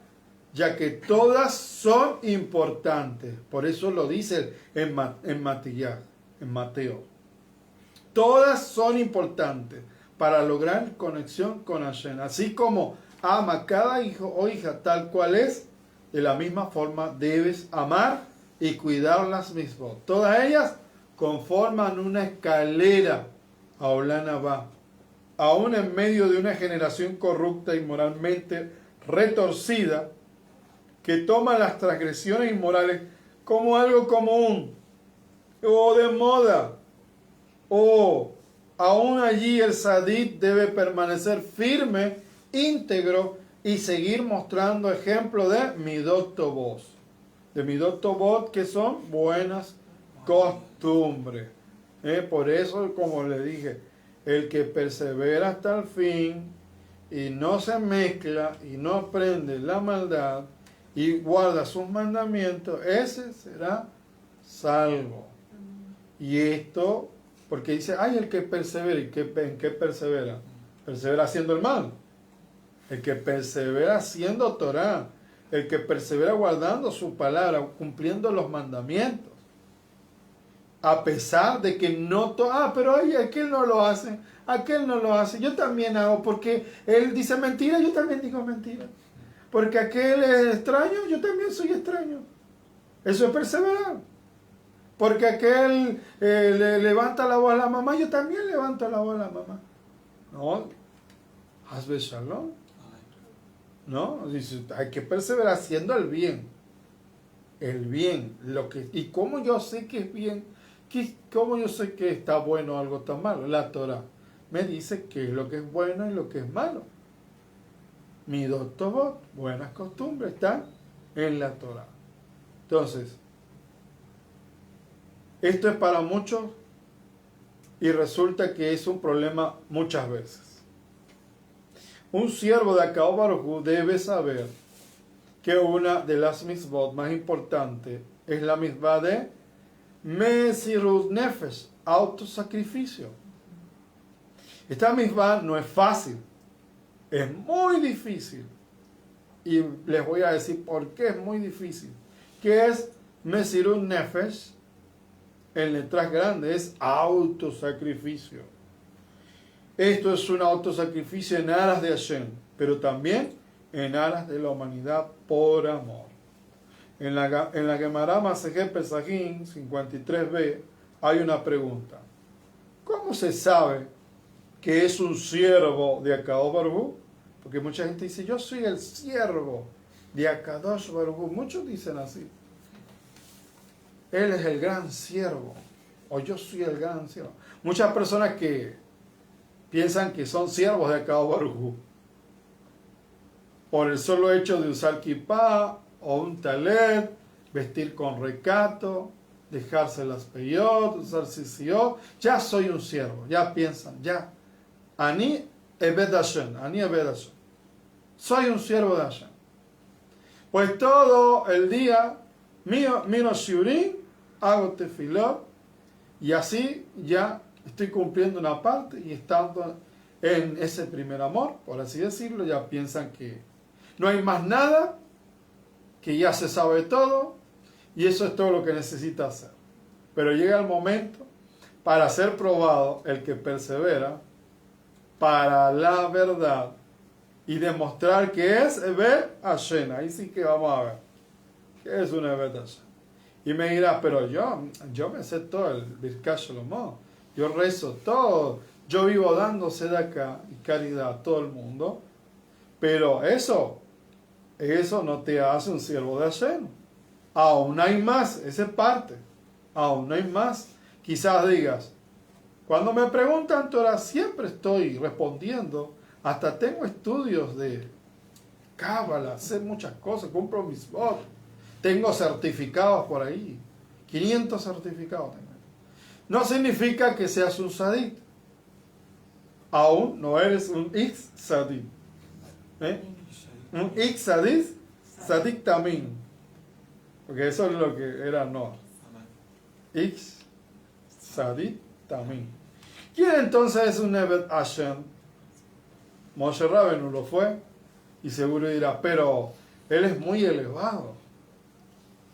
ya que todas son importantes. Por eso lo dice en Mateo. Todas son importantes para lograr conexión con Hashem. Así como ama cada hijo o hija tal cual es, de la misma forma debes amar y cuidar las mismas. Todas ellas conforman una escalera a Olam Haba. Aún en medio de una generación corrupta y moralmente retorcida, que toma las transgresiones inmorales como algo común o de moda, o aún allí el sadit debe permanecer firme, íntegro y seguir mostrando ejemplo de midot tovot. De midot tovot, que son buenas costumbres. Por eso, como le dije, el que persevera hasta el fin y no se mezcla y no aprende la maldad y guarda sus mandamientos, ese será salvo. Y esto, porque dice, ay, el que persevera, ¿y en qué persevera? Persevera haciendo el mal. El que persevera haciendo Torah, el que persevera guardando su palabra, cumpliendo los mandamientos. A pesar de que no pero ay, aquel no lo hace, aquel no lo hace, yo también hago, porque él dice mentira, yo también digo mentira. Porque aquel es extraño, yo también soy extraño. Eso es perseverar. Porque aquel le levanta la voz a la mamá, yo también levanto la voz a la mamá. No, hazbe shalom. No, dice, hay que perseverar haciendo el bien. El bien. ¿Y cómo yo sé que es bien? ¿Cómo yo sé que está bueno o algo está malo? La Torah me dice qué es lo que es bueno y lo que es malo. Midot tovot, buenas costumbres, están en la Torah. Entonces, esto es para muchos y resulta que es un problema muchas veces. Un siervo de Akadosh Baruj Hu debe saber que una de las misbot más importantes es la misbah de Mesirut Nefesh, autosacrificio. Esta misbah no es fácil. Es muy difícil. Y les voy a decir por qué es muy difícil. ¿Qué es Mesirut Nefesh? En letras grandes es autosacrificio. Esto es un autosacrificio en aras de Hashem, pero también en aras de la humanidad por amor. En la Gemara Masejet Pesachim 53b hay una pregunta. ¿Cómo se sabe que es un siervo de Akadosh Baruj Hu? Porque mucha gente dice, yo soy el siervo de Akadosh Baruj Hu. Muchos dicen así. Él es el gran siervo. O yo soy el gran siervo. Muchas personas que piensan que son siervos de Akadosh Baruj Hu por el solo hecho de usar kippah o un talet, vestir con recato, dejarse las peyot, usar sisiot, ya soy un siervo. Ya piensan, ya. Ani Ebed Hashem, Ani Ebed Hashem. Soy un siervo de Hashem. Pues todo el día, miro shiurim, hago tefilot, y así ya estoy cumpliendo una parte y estando en ese primer amor, por así decirlo, ya piensan que no hay más nada, que ya se sabe todo, y eso es todo lo que necesita hacer. Pero llega el momento para ser probado el que persevera para la verdad y demostrar que es Ebed Hashem. Ahí sí que vamos a ver qué es un Ebed Hashem. Y me dirás, pero yo me sé todo el Birkat Shlomo, yo rezo todo, yo vivo dando sedaka y caridad a todo el mundo, pero eso no te hace un siervo de Hashem. Aún hay más, esa es parte, aún hay más. Quizás digas, cuando me preguntan Torah siempre estoy respondiendo, hasta tengo estudios de Cábala, sé muchas cosas, cumplo mis votos, tengo certificados por ahí, 500 certificados tengo. No significa que seas un sadit, aún no eres un X sadit. Un X sadit, sadit también, porque eso es lo que era Noah. X sadit también. ¿Quién entonces es un Eved Hashem? Moshe Rabbeinu lo fue, y seguro dirá, pero él es muy elevado.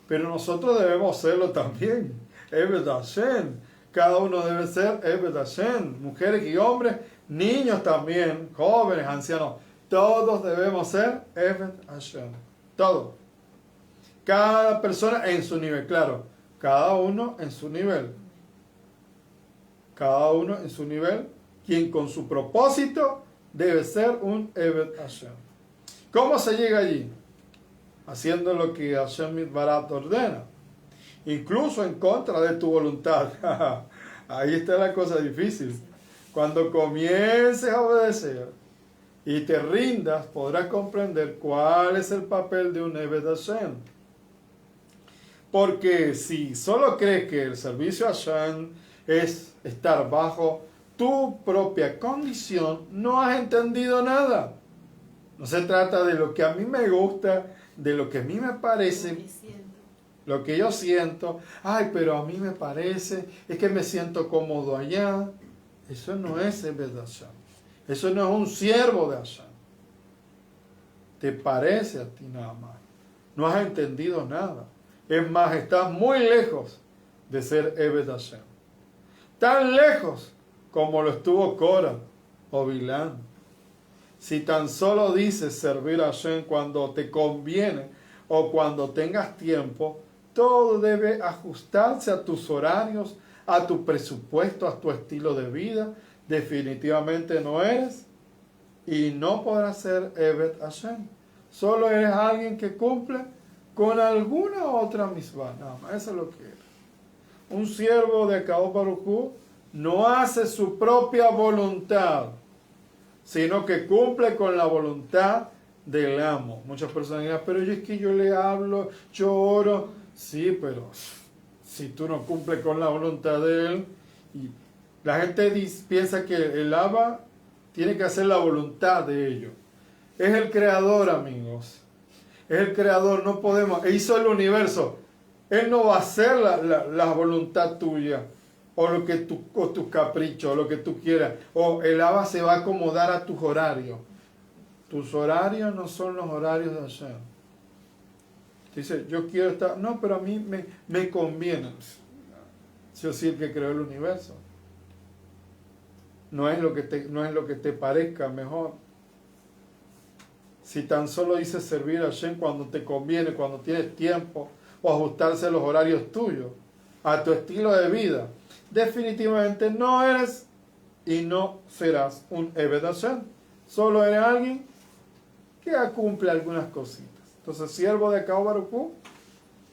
Pero nosotros debemos serlo también. Eved Hashem. Cada uno debe ser Eved Hashem. Mujeres y hombres, niños también, jóvenes, ancianos. Todos debemos ser Eved Hashem. Todos. Cada persona en su nivel, claro. Cada uno en su nivel. Cada uno en su nivel. Quien con su propósito debe ser un Eved Hashem. ¿Cómo se llega allí? Haciendo lo que Hashem Mitbarat ordena. Incluso en contra de tu voluntad. Ahí está la cosa difícil. Cuando comiences a obedecer y te rindas, podrás comprender cuál es el papel de un Eved Hashem. Porque si solo crees que el servicio a Hashem es estar bajo tu propia condición, no has entendido nada. No se trata de lo que a mí me gusta, de lo que a mí me parece, lo que yo siento. Ay, pero a mí me parece, es que me siento cómodo allá. Eso no es Eved Hashem. Eso no es un siervo de Hashem. Te parece a ti nada más. No has entendido nada. Es más, estás muy lejos de ser Eved Hashem. Tan lejos como lo estuvo Korah o Bilán. Si tan solo dices servir a Hashem cuando te conviene o cuando tengas tiempo, todo debe ajustarse a tus horarios, a tu presupuesto, a tu estilo de vida. Definitivamente no eres y no podrás ser Eved Hashem. Solo eres alguien que cumple con alguna otra misvah, nada más. Eso es lo que eres. Un siervo de Akadosh Baruj Hu no hace su propia voluntad, sino que cumple con la voluntad del amo. Muchas personas dirán, pero es que yo le hablo, yo oro. Sí, pero si tú no cumples con la voluntad de él, y la gente piensa que el Abba tiene que hacer la voluntad de ellos. Es el creador, amigos. Es el creador, no podemos. Él hizo el universo. Él no va a hacer la voluntad tuya, o lo que o tus caprichos, o lo que tú quieras. O el Abba se va a acomodar a tus horarios. Tus horarios no son los horarios de Hashem. Dice, yo quiero estar. No, pero a mí me conviene. Yo soy el que creó el universo. No es lo que te parezca mejor. Si tan solo dices servir a Hashem cuando te conviene, cuando tienes tiempo, o ajustarse a los horarios tuyos, a tu estilo de vida, definitivamente no eres y no serás un Eved Hashem. Solo eres alguien que cumple algunas cositas. Entonces, siervo de Akadosh Baruj Hu,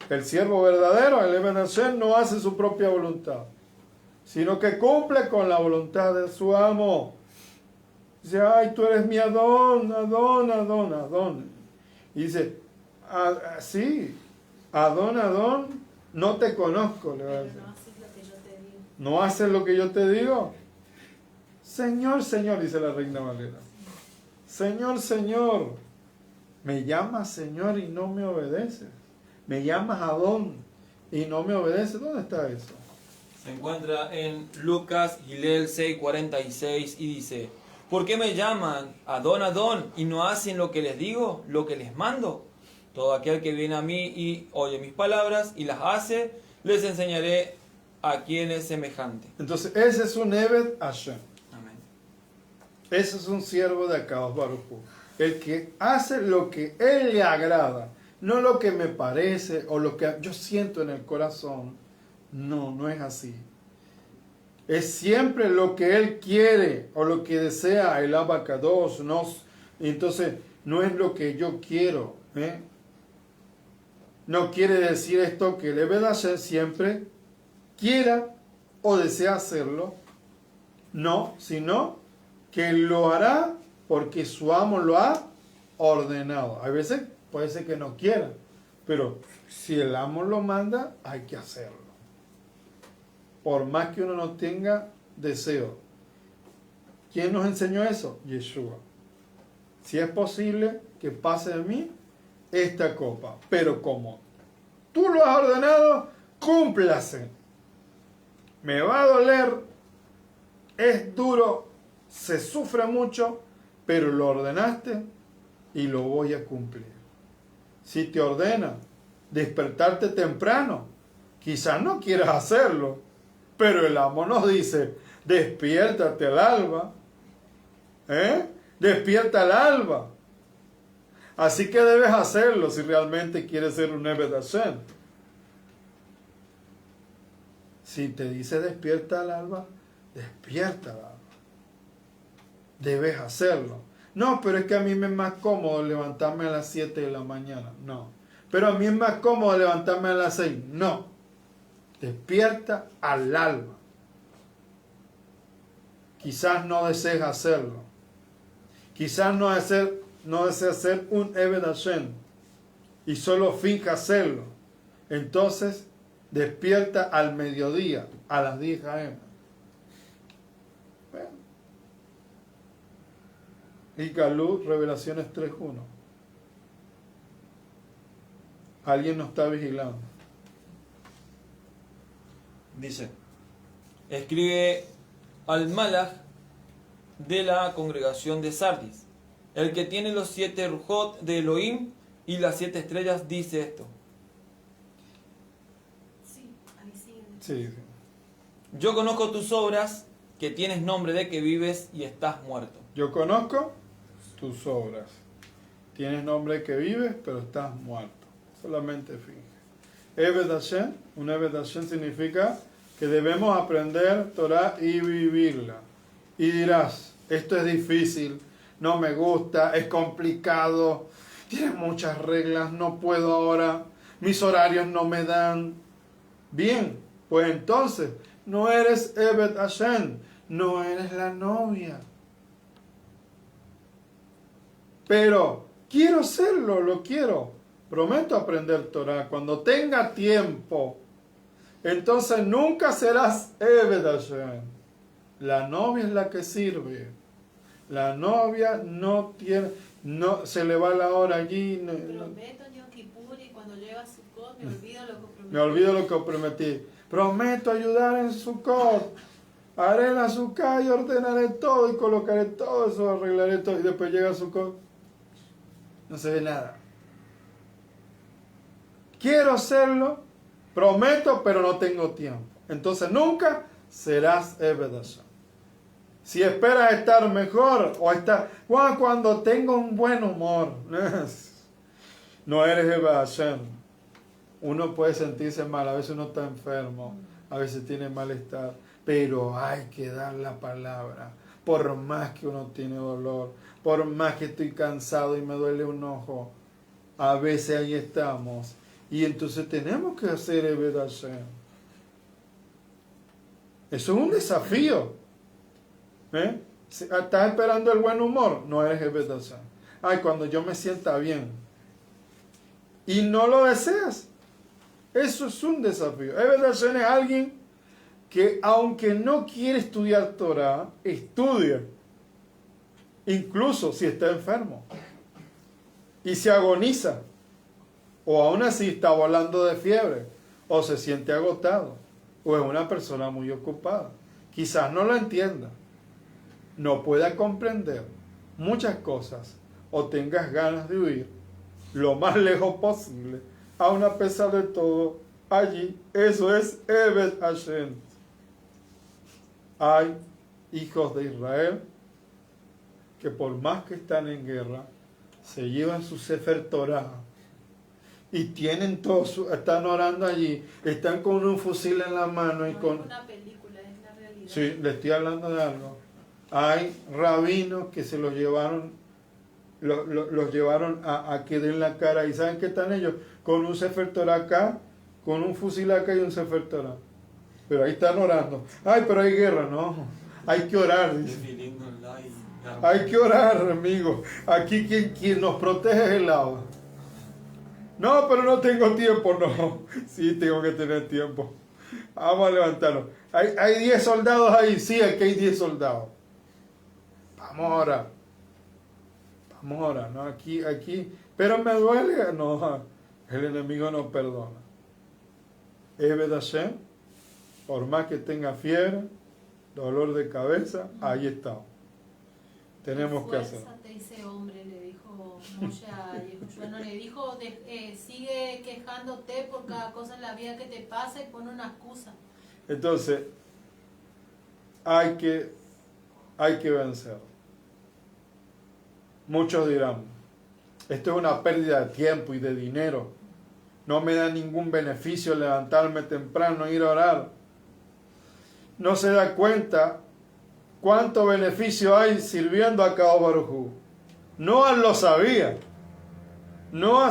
el siervo verdadero, el Eved Hashem, no hace su propia voluntad, sino que cumple con la voluntad de su amo. Dice, ay, tú eres mi Adón. Y dice, sí, Adón, no te conozco. Le va a decir. ¿No haces lo que yo te digo? Señor, dice la Reina Valera. Señor, me llamas Señor y no me obedeces. Me llamas Adón y no me obedeces. ¿Dónde está eso? Se encuentra en Lucas Gilel 6:46 y dice, ¿por qué me llaman Adón y no hacen lo que les digo, lo que les mando? Todo aquel que viene a mí y oye mis palabras y las hace, les enseñaré a quién es semejante. Entonces, ese es un Eved Hashem. Amén. Ese es un siervo de Akadosh Baruj Hu. El que hace lo que él le agrada, no lo que me parece o lo que yo siento en el corazón. No es así. Es siempre lo que él quiere o lo que desea el Abba Kadosh. Entonces, no es lo que yo quiero. No quiere decir esto que el Eved Hashem siempre quiera o desea hacerlo. No, sino que lo hará porque su amo lo ha ordenado. A veces puede ser que no quiera, pero si el amo lo manda, hay que hacerlo. Por más que uno no tenga deseo. ¿Quién nos enseñó eso? Yeshua. Si es posible que pase de mí esta copa, pero como tú lo has ordenado, cúmplase. Me va a doler, es duro, se sufre mucho, pero lo ordenaste y lo voy a cumplir. Si te ordena despertarte temprano, quizás no quieras hacerlo, pero el amo nos dice, despiértate al alba, despierta al alba. Así que debes hacerlo si realmente quieres ser un Eved Hashem. Si te dice despierta al alba, despierta al alba. Debes hacerlo. No, pero es que a mí me es más cómodo levantarme a las 7 de la mañana. No. Pero a mí es más cómodo levantarme a las 6. No. Despierta al alba. Quizás no desees hacerlo. Quizás no desees ser un Eved Hashem y solo finja hacerlo. Entonces, despierta al mediodía, a las 10 a.m. Bueno. Y Galú, Revelaciones 3.1. Alguien nos está vigilando. Dice, escribe al Malach de la congregación de Sardis, el que tiene los 7 Rujot de Elohim y las 7 estrellas, dice esto. Sí, ahí sigue. Sí. Yo conozco tus obras, que tienes nombre de que vives y estás muerto. Yo conozco tus obras. Tienes nombre que vives, pero estás muerto. Solamente finge. Eved Hashem, un Eved Hashem significa que debemos aprender Torah y vivirla. Y dirás, esto es difícil, no me gusta, es complicado, tiene muchas reglas, no puedo ahora, mis horarios no me dan. Bien, pues entonces, no eres Eved Hashem, no eres la novia. Pero quiero serlo, lo quiero. Prometo aprender Torah cuando tenga tiempo. Entonces nunca serás Eved Hashem. La novia es la que sirve. La novia no tiene, no se le va la hora allí. Prometo Yom Kippur y cuando llega Sukkot me olvido lo que prometí. Me olvido lo que prometí. Prometo ayudar en Sukkot. Haré la Sukkah y ordenaré todo y colocaré todo eso, arreglaré todo. Y después llega Sukkot. No se ve nada. Quiero hacerlo, prometo, pero no tengo tiempo. Entonces nunca serás Eved Hashem. Si esperas estar mejor o estar cuando tengo un buen humor, no eres Eved Hashem. Uno puede sentirse mal, a veces uno está enfermo, a veces tiene malestar, pero hay que dar la palabra. Por más que uno tiene dolor, por más que estoy cansado y me duele un ojo, a veces ahí estamos. Y entonces tenemos que hacer Eved Hashem. Eso es un desafío. ¿Estás esperando el buen humor? No eres Eved Hashem. Ay, cuando yo me sienta bien. Y no lo deseas. Eso es un desafío. Eved Hashem es alguien que aunque no quiere estudiar Torah, estudia. Incluso si está enfermo. Y se agoniza. O aún así está volando de fiebre. O se siente agotado. O es una persona muy ocupada. Quizás no lo entienda. No pueda comprender muchas cosas. O tengas ganas de huir lo más lejos posible. Aún a pesar de todo, allí, eso es Eved Hashem. Hay hijos de Israel que por más que están en guerra, se llevan su Sefer Torah y tienen todo, están orando allí, están con un fusil en la mano y No con... es una película, es la realidad. Sí, le estoy hablando de algo. Hay rabinos que se los llevaron, los llevaron a que den la cara. ¿Y saben qué están ellos? Con un Sefer Torah acá, con un fusil acá y un Sefer Torah. Pero ahí están orando. Ay, pero hay guerra, no. Hay que orar, dice. Hay que orar, amigo. Aquí quien nos protege es el agua. No, pero no tengo tiempo, no. Sí, tengo que tener tiempo. Vamos a levantarnos. ¿Hay 10 soldados ahí? Sí, aquí hay 10 soldados. Vamos a orar. Vamos a orar, ¿no? Aquí. Pero me duele. No, el enemigo no perdona. Eved Hashem, por más que tenga fiebre, dolor de cabeza, ahí está. Tenemos que hacer. Esfuérzate, ese hombre, le dijo Moshe a Yehoshua, no le dijo, sigue quejándote por cada cosa en la vida que te pasa y pone una excusa. Entonces, hay que vencer. Muchos dirán, esto es una pérdida de tiempo y de dinero. No me da ningún beneficio levantarme temprano e ir a orar. No se da cuenta cuánto beneficio hay sirviendo a Kadosh Baruj Hu. Noah lo sabía. Noah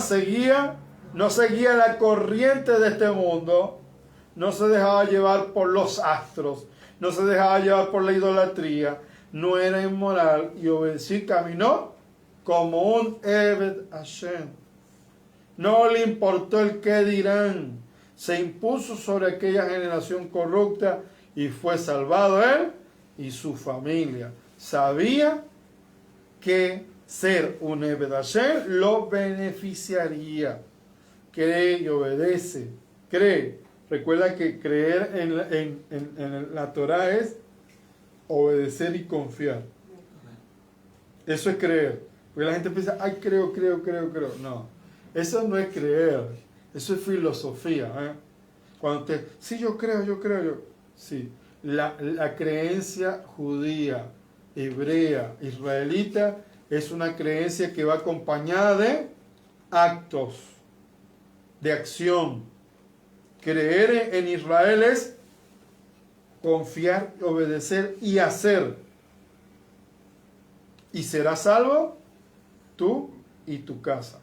no seguía la corriente de este mundo. No se dejaba llevar por los astros. No se dejaba llevar por la idolatría. No era inmoral y obedeció y caminó como un Eved Hashem. No le importó el qué dirán. Se impuso sobre aquella generación corrupta y fue salvado él y su familia. Sabía que ser un Eved Hashem lo beneficiaría. Cree y obedece. Cree. Recuerda que creer en la Torah es obedecer y confiar. Eso es creer. Porque la gente piensa, ay, creo. No, eso no es creer. Eso es filosofía. Cuando sí, yo creo. Sí, la creencia judía, hebrea, israelita, es una creencia que va acompañada de actos, de acción. Creer en Israel es confiar, obedecer y hacer. Y serás salvo tú y tu casa.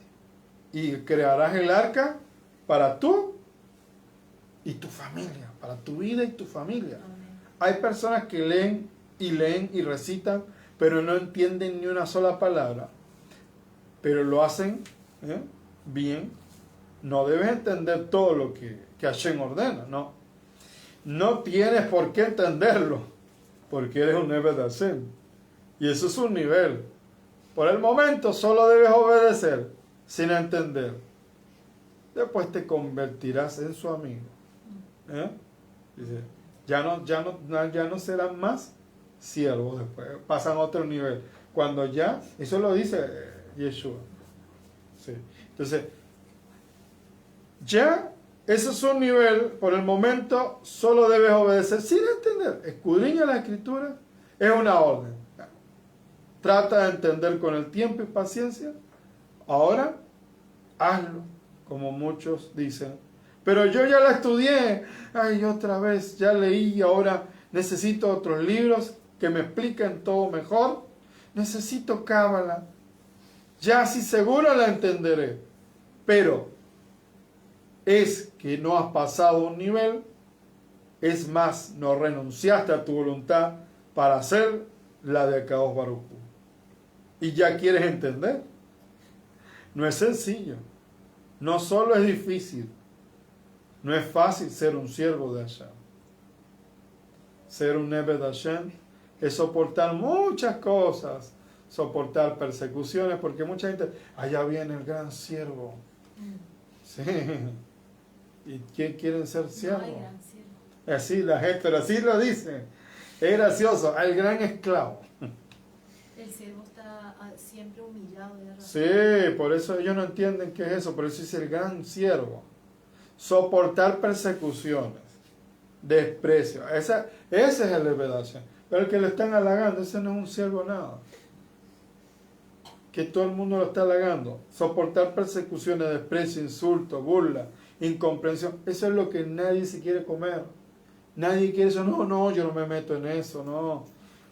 Y crearás el arca para tú y tu familia, para tu vida y tu familia. Hay personas que leen y recitan, pero no entienden ni una sola palabra. Pero lo hacen bien. No debes entender todo lo que Hashem ordena, no. No tienes por qué entenderlo, porque eres un Eved Hashem. Y eso es un nivel. Por el momento solo debes obedecer, sin entender. Después te convertirás en su amigo. Dice, ya no serán más siervos, después pasan a otro nivel. Cuando ya, eso lo dice Yeshua. Sí. Entonces, ya, eso es un nivel, por el momento solo debes obedecer sin entender. Escudriña la escritura, es una orden. Trata de entender con el tiempo y paciencia. Ahora, hazlo, como muchos dicen. Pero yo ya la estudié, ay, otra vez, ya leí, ahora necesito otros libros que me expliquen todo mejor. Necesito Cábala. Ya sí seguro la entenderé. Pero es que no has pasado un nivel, es más, no renunciaste a tu voluntad para hacer la de Kadosh Baruj Hu. Y ya quieres entender. No es sencillo. No solo es difícil. No es fácil ser un siervo de Hashem. Ser un Eved Hashem es soportar muchas cosas. Soportar persecuciones, porque mucha gente, allá viene el gran siervo. Sí. ¿Y quién quieren ser siervos? No hay gran siervo. Así la gente, pero así lo dicen. Es gracioso, el gran esclavo. El siervo está siempre humillado. Sí, por eso ellos no entienden qué es eso, por eso es el gran siervo. Soportar persecuciones, desprecio. Ese es el Eved Hashem. Pero el que lo están halagando, ese no es un siervo nada. Que todo el mundo lo está halagando. Soportar persecuciones, desprecio, insulto, burla, incomprensión. Eso es lo que nadie se quiere comer. Nadie quiere eso. No, yo no me meto en eso, no.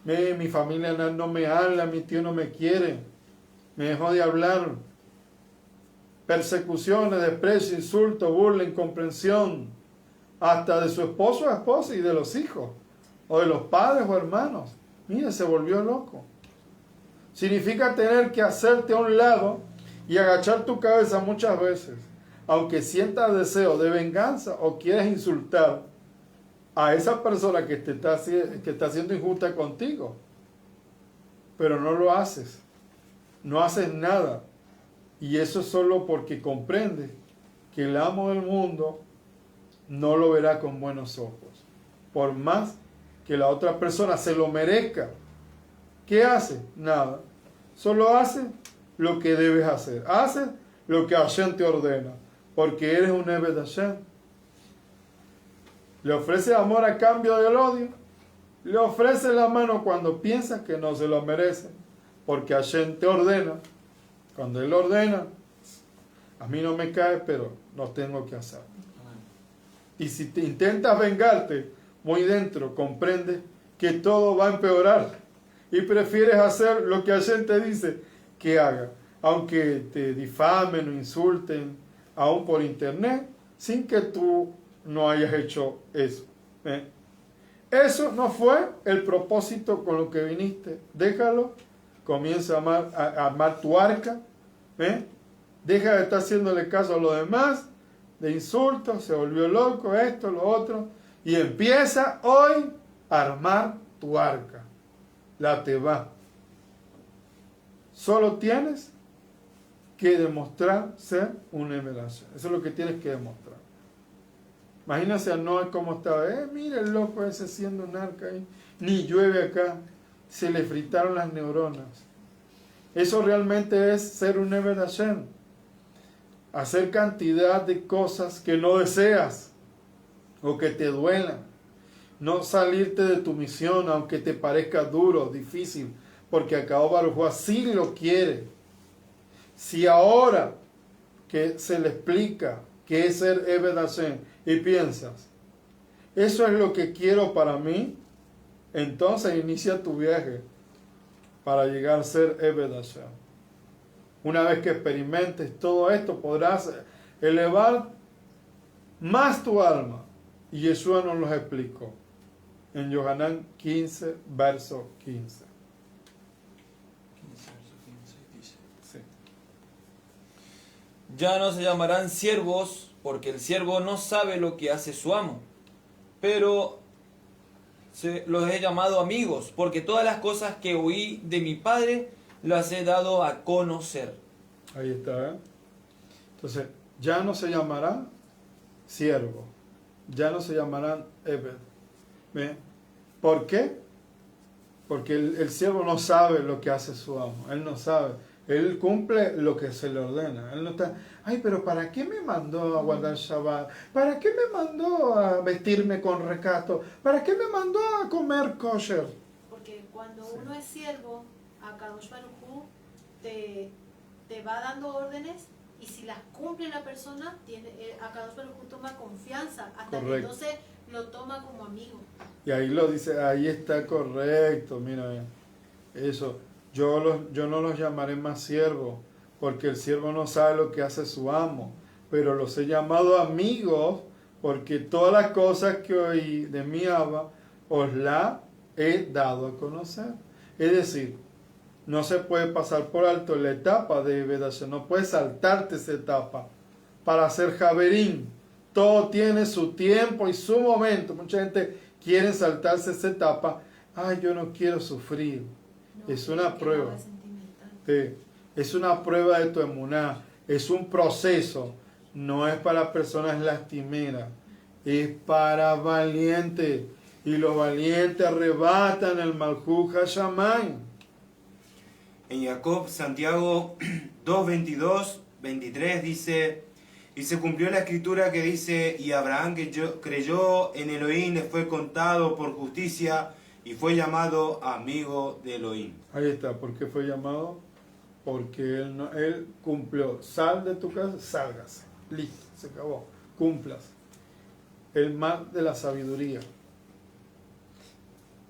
Mi familia no me habla, mi tío no me quiere. Me dejó de hablar. Persecuciones, desprecio, insulto, burla, incomprensión. Hasta de su esposo o esposa y de los hijos. O de los padres o hermanos. Mira, se volvió loco. Significa tener que hacerte a un lado y agachar tu cabeza muchas veces. Aunque sientas deseo de venganza o quieres insultar a esa persona que está siendo injusta contigo. Pero no lo haces. No haces nada. Y eso es solo porque comprendes que el amo del mundo no lo verá con buenos ojos. Por más que la otra persona se lo merezca. ¿Qué hace? Nada. Solo hace lo que debes hacer. Hace lo que Hashem te ordena, porque eres un Eved Hashem. Le ofrece amor a cambio del odio. Le ofrece la mano cuando piensas que no se lo merece, porque Hashem te ordena. Cuando Él ordena, a mí no me cae, pero lo tengo que hacer. Y si te intentas vengarte muy dentro, comprende que todo va a empeorar y prefieres hacer lo que Hashem te dice que haga, aunque te difamen o insulten, aún por internet, sin que tú no hayas hecho eso. Eso no fue el propósito con lo que viniste. Déjalo, comienza a armar tu arca. Deja de estar haciéndole caso a los demás, de insultos, se volvió loco, esto, lo otro, y empieza hoy a armar tu arca. La Tevá. Solo tienes que demostrar ser un Eved Hashem. Eso es lo que tienes que demostrar. Imagínense a Noé cómo estaba. Mira el loco ese haciendo un arca ahí. Ni llueve acá. Se le fritaron las neuronas. Eso realmente es ser un Eved Hashem. Hacer cantidad de cosas que no deseas o que te duelan. No salirte de tu misión aunque te parezca duro, difícil, porque Akadosh Baruj Hu así lo quiere. Si ahora que se le explica qué es ser Eved Hashem y piensas, eso es lo que quiero para mí, entonces inicia tu viaje para llegar a ser Eved Hashem. Una vez que experimentes todo esto, podrás elevar más tu alma. Y Yeshua nos lo explicó en Yohanan 15, verso 15. Sí. Ya no se llamarán siervos, porque el siervo no sabe lo que hace su amo, pero los he llamado amigos, porque todas las cosas que oí de mi Padre las he dado a conocer. Ahí está. Entonces, ya no se llamarán siervos, ya no se llamarán Eved. ¿Por qué? Porque el siervo no sabe lo que hace su amo, él no sabe. Él cumple lo que se le ordena. Él no está, ay, pero ¿para qué me mandó a guardar Shabbat? ¿Para qué me mandó a vestirme con recato? ¿Para qué me mandó a comer kosher? Porque cuando uno es siervo, Akadosh Baruj Hu te va dando órdenes, y si las cumple la persona, Akadosh Baruj Hu toma confianza, hasta que entonces lo toma como amigo. Y ahí lo dice, ahí está correcto, mira, eso. Yo no los llamaré más siervos, porque el siervo no sabe lo que hace su amo, pero los he llamado amigos, porque todas las cosas que oí de mi Abba os la he dado a conocer. Es decir, no se puede pasar por alto la etapa de Eved Hashem, no puedes saltarte esa etapa para hacer Javerín. Todo tiene su tiempo y su momento. Mucha gente quiere saltarse esa etapa. Ay, yo no quiero sufrir. No, es una prueba. Sí, es una prueba de tu emuná. Es un proceso. No es para personas lastimeras. Es para valientes. Y los valientes arrebatan el Malhut Hashamayim. En Jacob, Santiago 2:22, 23 dice: y se cumplió la escritura que dice: y Abraham creyó en Elohim, le fue contado por justicia y fue llamado amigo de Elohim. Ahí está. ¿Por qué fue llamado? Porque él cumplió. Sal de tu casa, sálgase. Listo, se acabó. Cumplas. El mal de la sabiduría.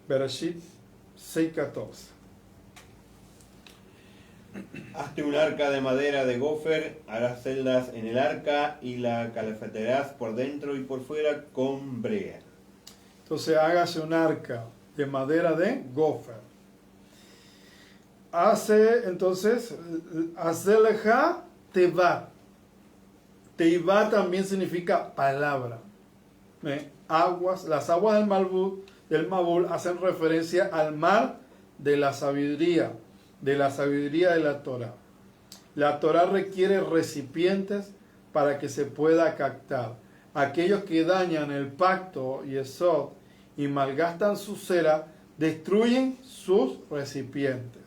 Bereshit 6:14. Hazte un arca de madera de gofer, harás celdas en el arca y la calafatearás por dentro y por fuera con brea. Entonces hágase un arca de madera de gofer. Hazeleja teva. Teva también significa palabra. Aguas, las aguas del Mabul hacen referencia al mar de la sabiduría de la Torah. La Torah requiere recipientes para que se pueda captar. Aquellos que dañan el pacto Yesod y malgastan su cera, destruyen sus recipientes.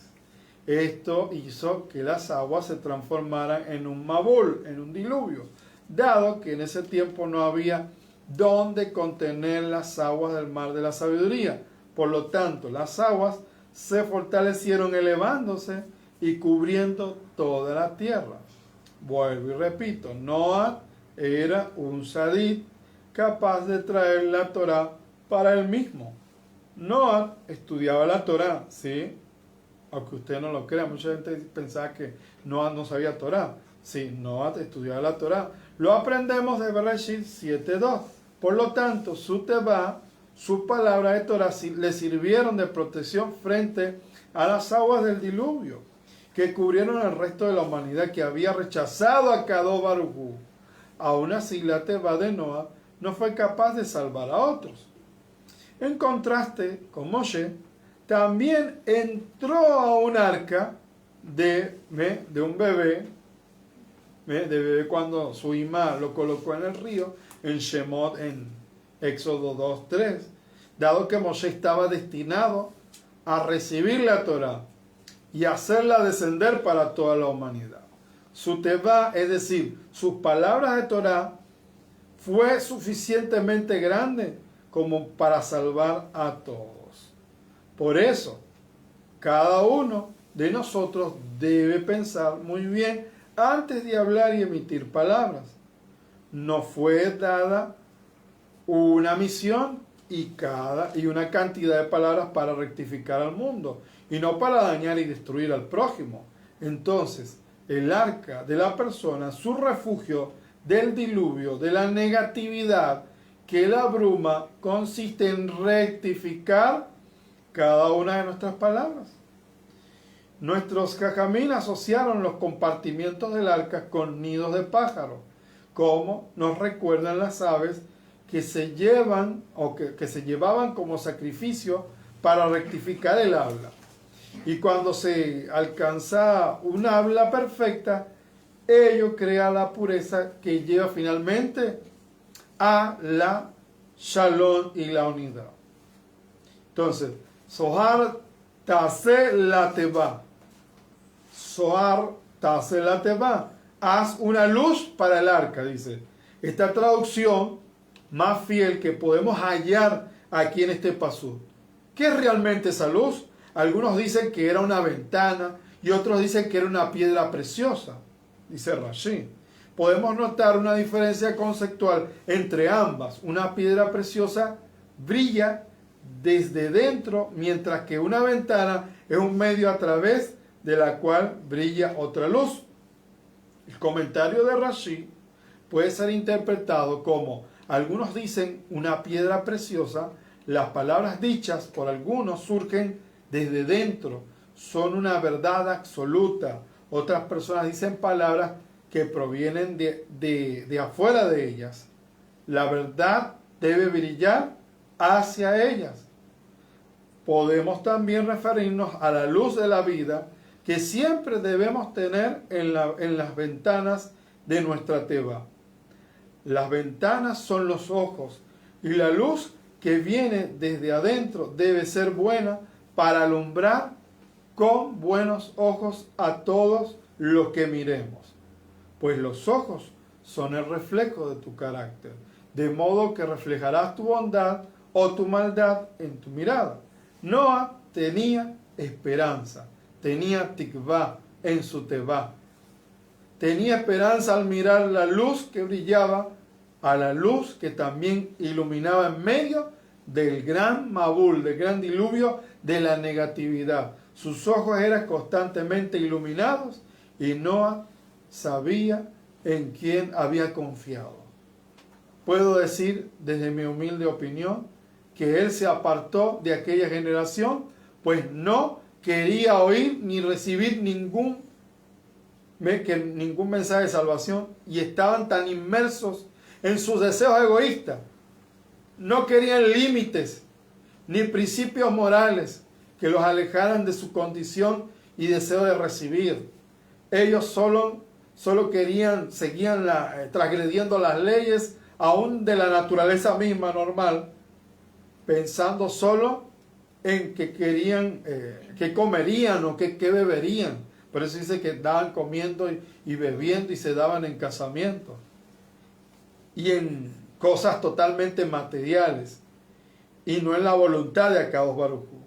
Esto hizo que las aguas se transformaran en un mabul, en un diluvio, dado que en ese tiempo no había donde contener las aguas del mar de la sabiduría. Por lo tanto, las aguas se fortalecieron elevándose y cubriendo toda la tierra. Vuelvo y repito, Noah era un sadid capaz de traer la Torá para él mismo. Noah estudiaba la Torá, ¿sí? Aunque usted no lo crea, mucha gente pensaba que Noah no sabía Torá. Sí, Noah estudiaba la Torá. Lo aprendemos de Bereshit 7.2. Por lo tanto, su tebá, sus palabras de Torá le sirvieron de protección frente a las aguas del diluvio, que cubrieron al resto de la humanidad que había rechazado a Kadosh Baruj Hu. Aún así, la tebá de Noah no fue capaz de salvar a otros. En contraste con Moshe, también entró a un arca de un bebé, de bebé cuando su imá lo colocó en el río, en Shemot, en Éxodo 2.3, dado que Moshe estaba destinado a recibir la Torá y hacerla descender para toda la humanidad. Su tebá, es decir, sus palabras de Torá, fue suficientemente grande como para salvar a todos. Por eso, cada uno de nosotros debe pensar muy bien antes de hablar y emitir palabras. Nos fue dada una misión y una cantidad de palabras para rectificar al mundo y no para dañar y destruir al prójimo. Entonces, el arca de la persona, su refugio del diluvio, de la negatividad que la abruma, consiste en rectificar cada una de nuestras palabras. Nuestros jajamín asociaron los compartimientos del arca con nidos de pájaro, como nos recuerdan las aves que se llevan o que se llevaban como sacrificio para rectificar el habla. Y cuando se alcanza un habla perfecta, ello crea la pureza que lleva finalmente a la shalom y la unidad. Entonces, Zohar Tase la Teba. Zohar Tase la Teba. Haz una luz para el arca, dice. Esta traducción más fiel que podemos hallar aquí en este pasú. ¿Qué es realmente esa luz? Algunos dicen que era una ventana y otros dicen que era una piedra preciosa, dice Rashi. Podemos notar una diferencia conceptual entre ambas. Una piedra preciosa brilla desde dentro, mientras que una ventana es un medio a través de la cual brilla otra luz. El comentario de Rashi puede ser interpretado como: algunos dicen una piedra preciosa, las palabras dichas por algunos surgen desde dentro, son una verdad absoluta. Otras personas dicen palabras que provienen de afuera de ellas. La verdad debe brillar hacia ellas. Podemos también referirnos a la luz de la vida que siempre debemos tener en las ventanas de nuestra teba. Las ventanas son los ojos y la luz que viene desde adentro debe ser buena para alumbrar con buenos ojos a todos los que miremos. Pues los ojos son el reflejo de tu carácter, de modo que reflejarás tu bondad o tu maldad en tu mirada. Noah tenía esperanza, tenía tikvá en su tebá. Tenía esperanza al mirar la luz que brillaba, a la luz que también iluminaba en medio del gran mabul, del gran diluvio de la negatividad. Sus ojos eran constantemente iluminados y Noah sabía en quién había confiado. Puedo decir, desde mi humilde opinión, que él se apartó de aquella generación, pues no quería oír ni recibir ningún mensaje de salvación, y estaban tan inmersos en sus deseos egoístas. No querían límites ni principios morales que los alejaran de su condición y deseo de recibir. Ellos solo seguían transgrediendo las leyes aún de la naturaleza misma normal, pensando solo en que querían, que comerían o que beberían. Por eso dice que daban comiendo y bebiendo y se daban en casamiento y en cosas totalmente materiales y no en la voluntad de Akadosh Baruj Hu.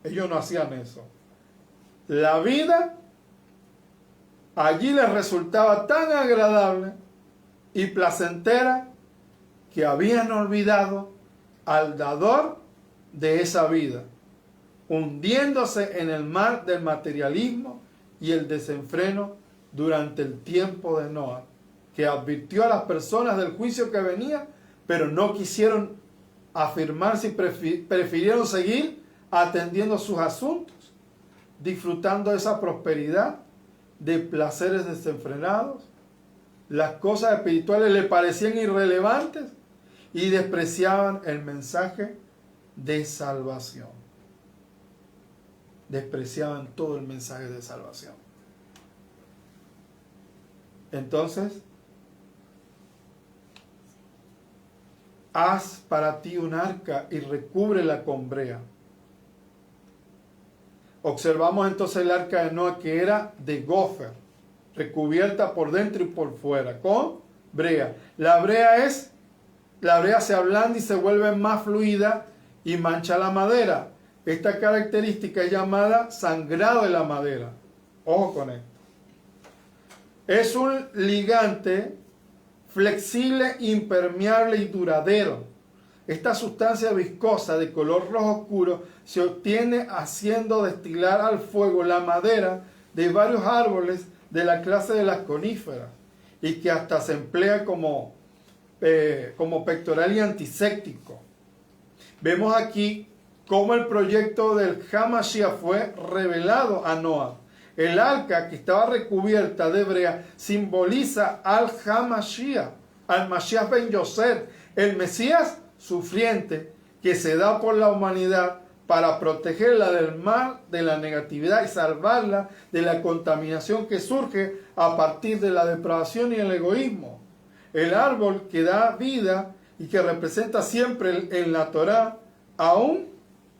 Ellos no hacían eso. La vida allí les resultaba tan agradable y placentera que habían olvidado al dador de esa vida, hundiéndose en el mar del materialismo y el desenfreno durante el tiempo de Noah, que advirtió a las personas del juicio que venía, pero no quisieron afirmarse y prefirieron seguir atendiendo sus asuntos, disfrutando de esa prosperidad, de placeres desenfrenados. Las cosas espirituales le parecían irrelevantes y despreciaban el mensaje de salvación. Despreciaban todo el mensaje de salvación. Entonces, haz para ti un arca y recúbrela con brea. Observamos entonces el arca de Noé, que era de gofer, recubierta por dentro y por fuera, con brea. La brea se ablanda y se vuelve más fluida y mancha la madera. Esta característica es llamada sangrado de la madera. Ojo con esto. Es un ligante flexible, impermeable y duradero. Esta sustancia viscosa de color rojo oscuro se obtiene haciendo destilar al fuego la madera de varios árboles de la clase de las coníferas y que hasta se emplea como pectoral y antiséptico. Vemos aquí cómo el proyecto del Hamashiach fue revelado a Noah. El arca que estaba recubierta de brea simboliza al Hamashiach, al Mashiach ben Yosef, el Mesías sufriente que se da por la humanidad para protegerla del mal, de la negatividad y salvarla de la contaminación que surge a partir de la depravación y el egoísmo. El árbol que da vida y que representa siempre en la Torá, aún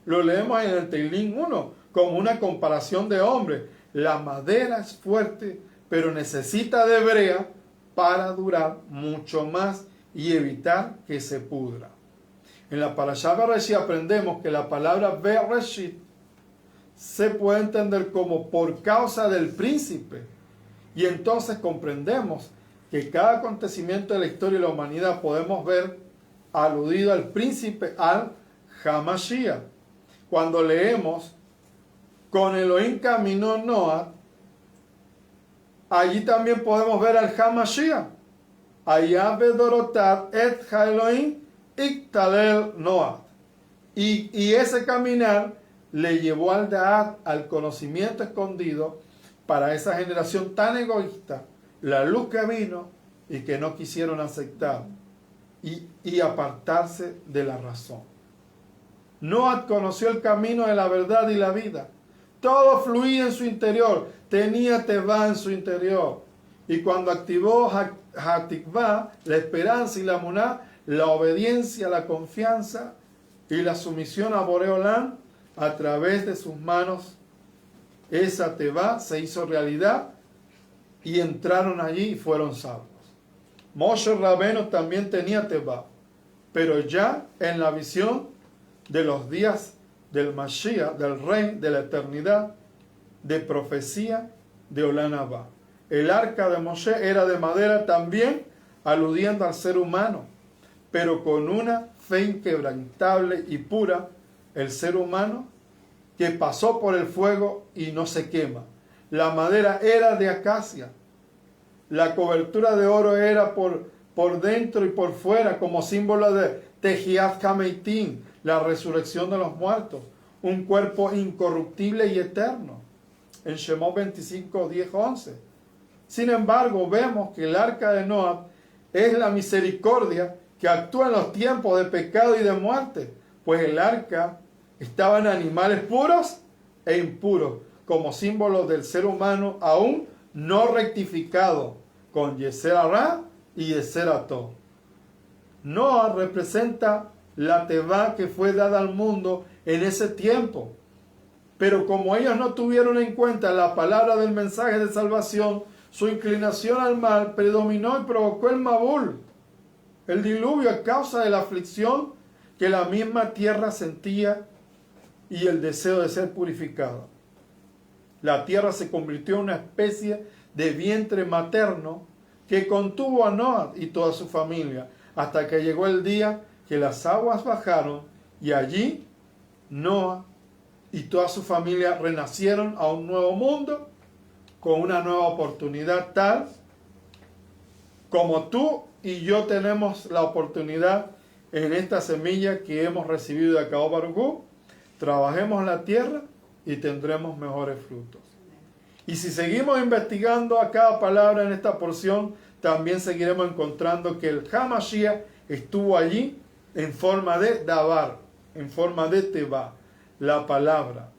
lo leemos en el Teilín 1 como una comparación de hombre. La madera es fuerte, pero necesita de brea para durar mucho más y evitar que se pudra. En la Parashá Bereshit aprendemos que la palabra Bereshit se puede entender como por causa del príncipe. Y entonces comprendemos que cada acontecimiento de la historia de la humanidad podemos ver aludido al príncipe, al Hamashiach. Cuando leemos con Elohim caminó Noah, allí también podemos ver al Hamashiach. Allá bedorotat et Elohim iktalel Noah. Y ese caminar le llevó al Da'at, al conocimiento escondido, para esa generación tan egoísta, la luz que vino y que no quisieron aceptar y apartarse de la razón. Noah conoció el camino de la verdad y la vida. Todo fluía en su interior, tenía tevá en su interior. Y cuando activó Hatikvá, la esperanza y la muná, la obediencia, la confianza y la sumisión a Boreolán, a través de sus manos, esa tevá se hizo realidad y entraron allí y fueron salvos. Moshe Rabbeinu también tenía tevá, pero ya en la visión de los días del Mashiach, del Rey de la eternidad, de profecía de Olam Abba. El arca de Moshe era de madera también, aludiendo al ser humano, pero con una fe inquebrantable y pura, el ser humano que pasó por el fuego y no se quema. La madera era de acacia, la cobertura de oro era por dentro y por fuera, como símbolo de Tejiat Hameitim, la resurrección de los muertos, un cuerpo incorruptible y eterno, en Shemot 25, 10, 11. Sin embargo, vemos que el arca de Noah es la misericordia que actúa en los tiempos de pecado y de muerte, pues el arca estaba en animales puros e impuros, como símbolo del ser humano aún no rectificado, con Yeser Hará y Yeser Atov. Noah representa la Tevá que fue dada al mundo en ese tiempo. Pero como ellos no tuvieron en cuenta la palabra del mensaje de salvación, su inclinación al mal predominó y provocó el Mabul, el diluvio a causa de la aflicción que la misma tierra sentía y el deseo de ser purificada. La tierra se convirtió en una especie de vientre materno que contuvo a Noah y toda su familia, hasta que llegó el día que las aguas bajaron y allí Noah y toda su familia renacieron a un nuevo mundo con una nueva oportunidad tal como tú y yo tenemos la oportunidad en esta semilla que hemos recibido de Akadosh Baruj Hu. Trabajemos la tierra y tendremos mejores frutos. Y si seguimos investigando a cada palabra en esta porción, también seguiremos encontrando que el Hamashiach estuvo allí en forma de Dabar, en forma de Teba, la palabra,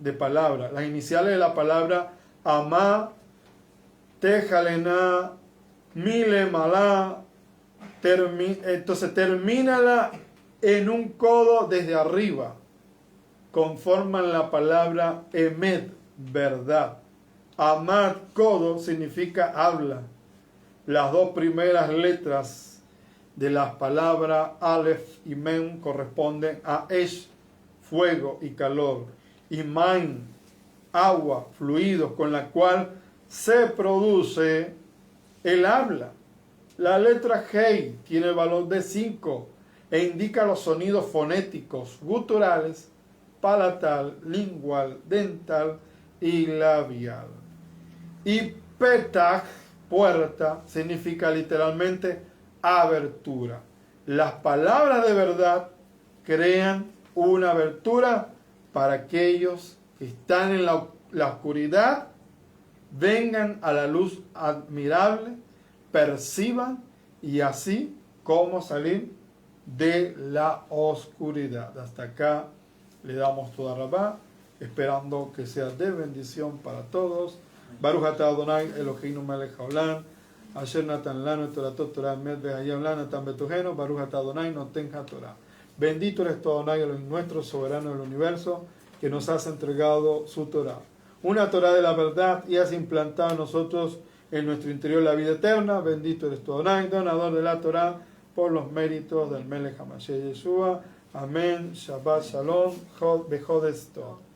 las iniciales de la palabra Amá, Tejalena, Mile, Malá, entonces termínala en un codo desde arriba, conforman la palabra Emet, verdad. Amad, codo, significa habla. Las dos primeras letras de las palabras Aleph y Mem corresponden a Esh, fuego y calor, y Main, agua, fluidos, con la cual se produce el habla. La letra Hei tiene valor de 5 e indica los sonidos fonéticos, guturales, palatal, lingual, dental y labial. Y Petach, puerta, significa literalmente abertura. Las palabras de verdad crean una abertura para aquellos que están en la oscuridad, vengan a la luz admirable, perciban y así como salir de la oscuridad. Hasta acá le damos toda rabá, esperando que sea de bendición para todos. Baruch atah Adonai Eloheinu melech haolam, asher natan lanu et toratot Torah emet vehayam lanu natan betujenu, Baruch atah Adonai noten haTorah. Bendito eres tú, Adonai, nuestro soberano del universo, que nos has entregado su Torah. Una Torah de la verdad y has implantado en nosotros, en nuestro interior, la vida eterna. Bendito eres tú, Adonai, donador de la Torah, por los méritos del Melech HaMashiach Yeshua. Amén. Shabbat Shalom. Bejodes Tov.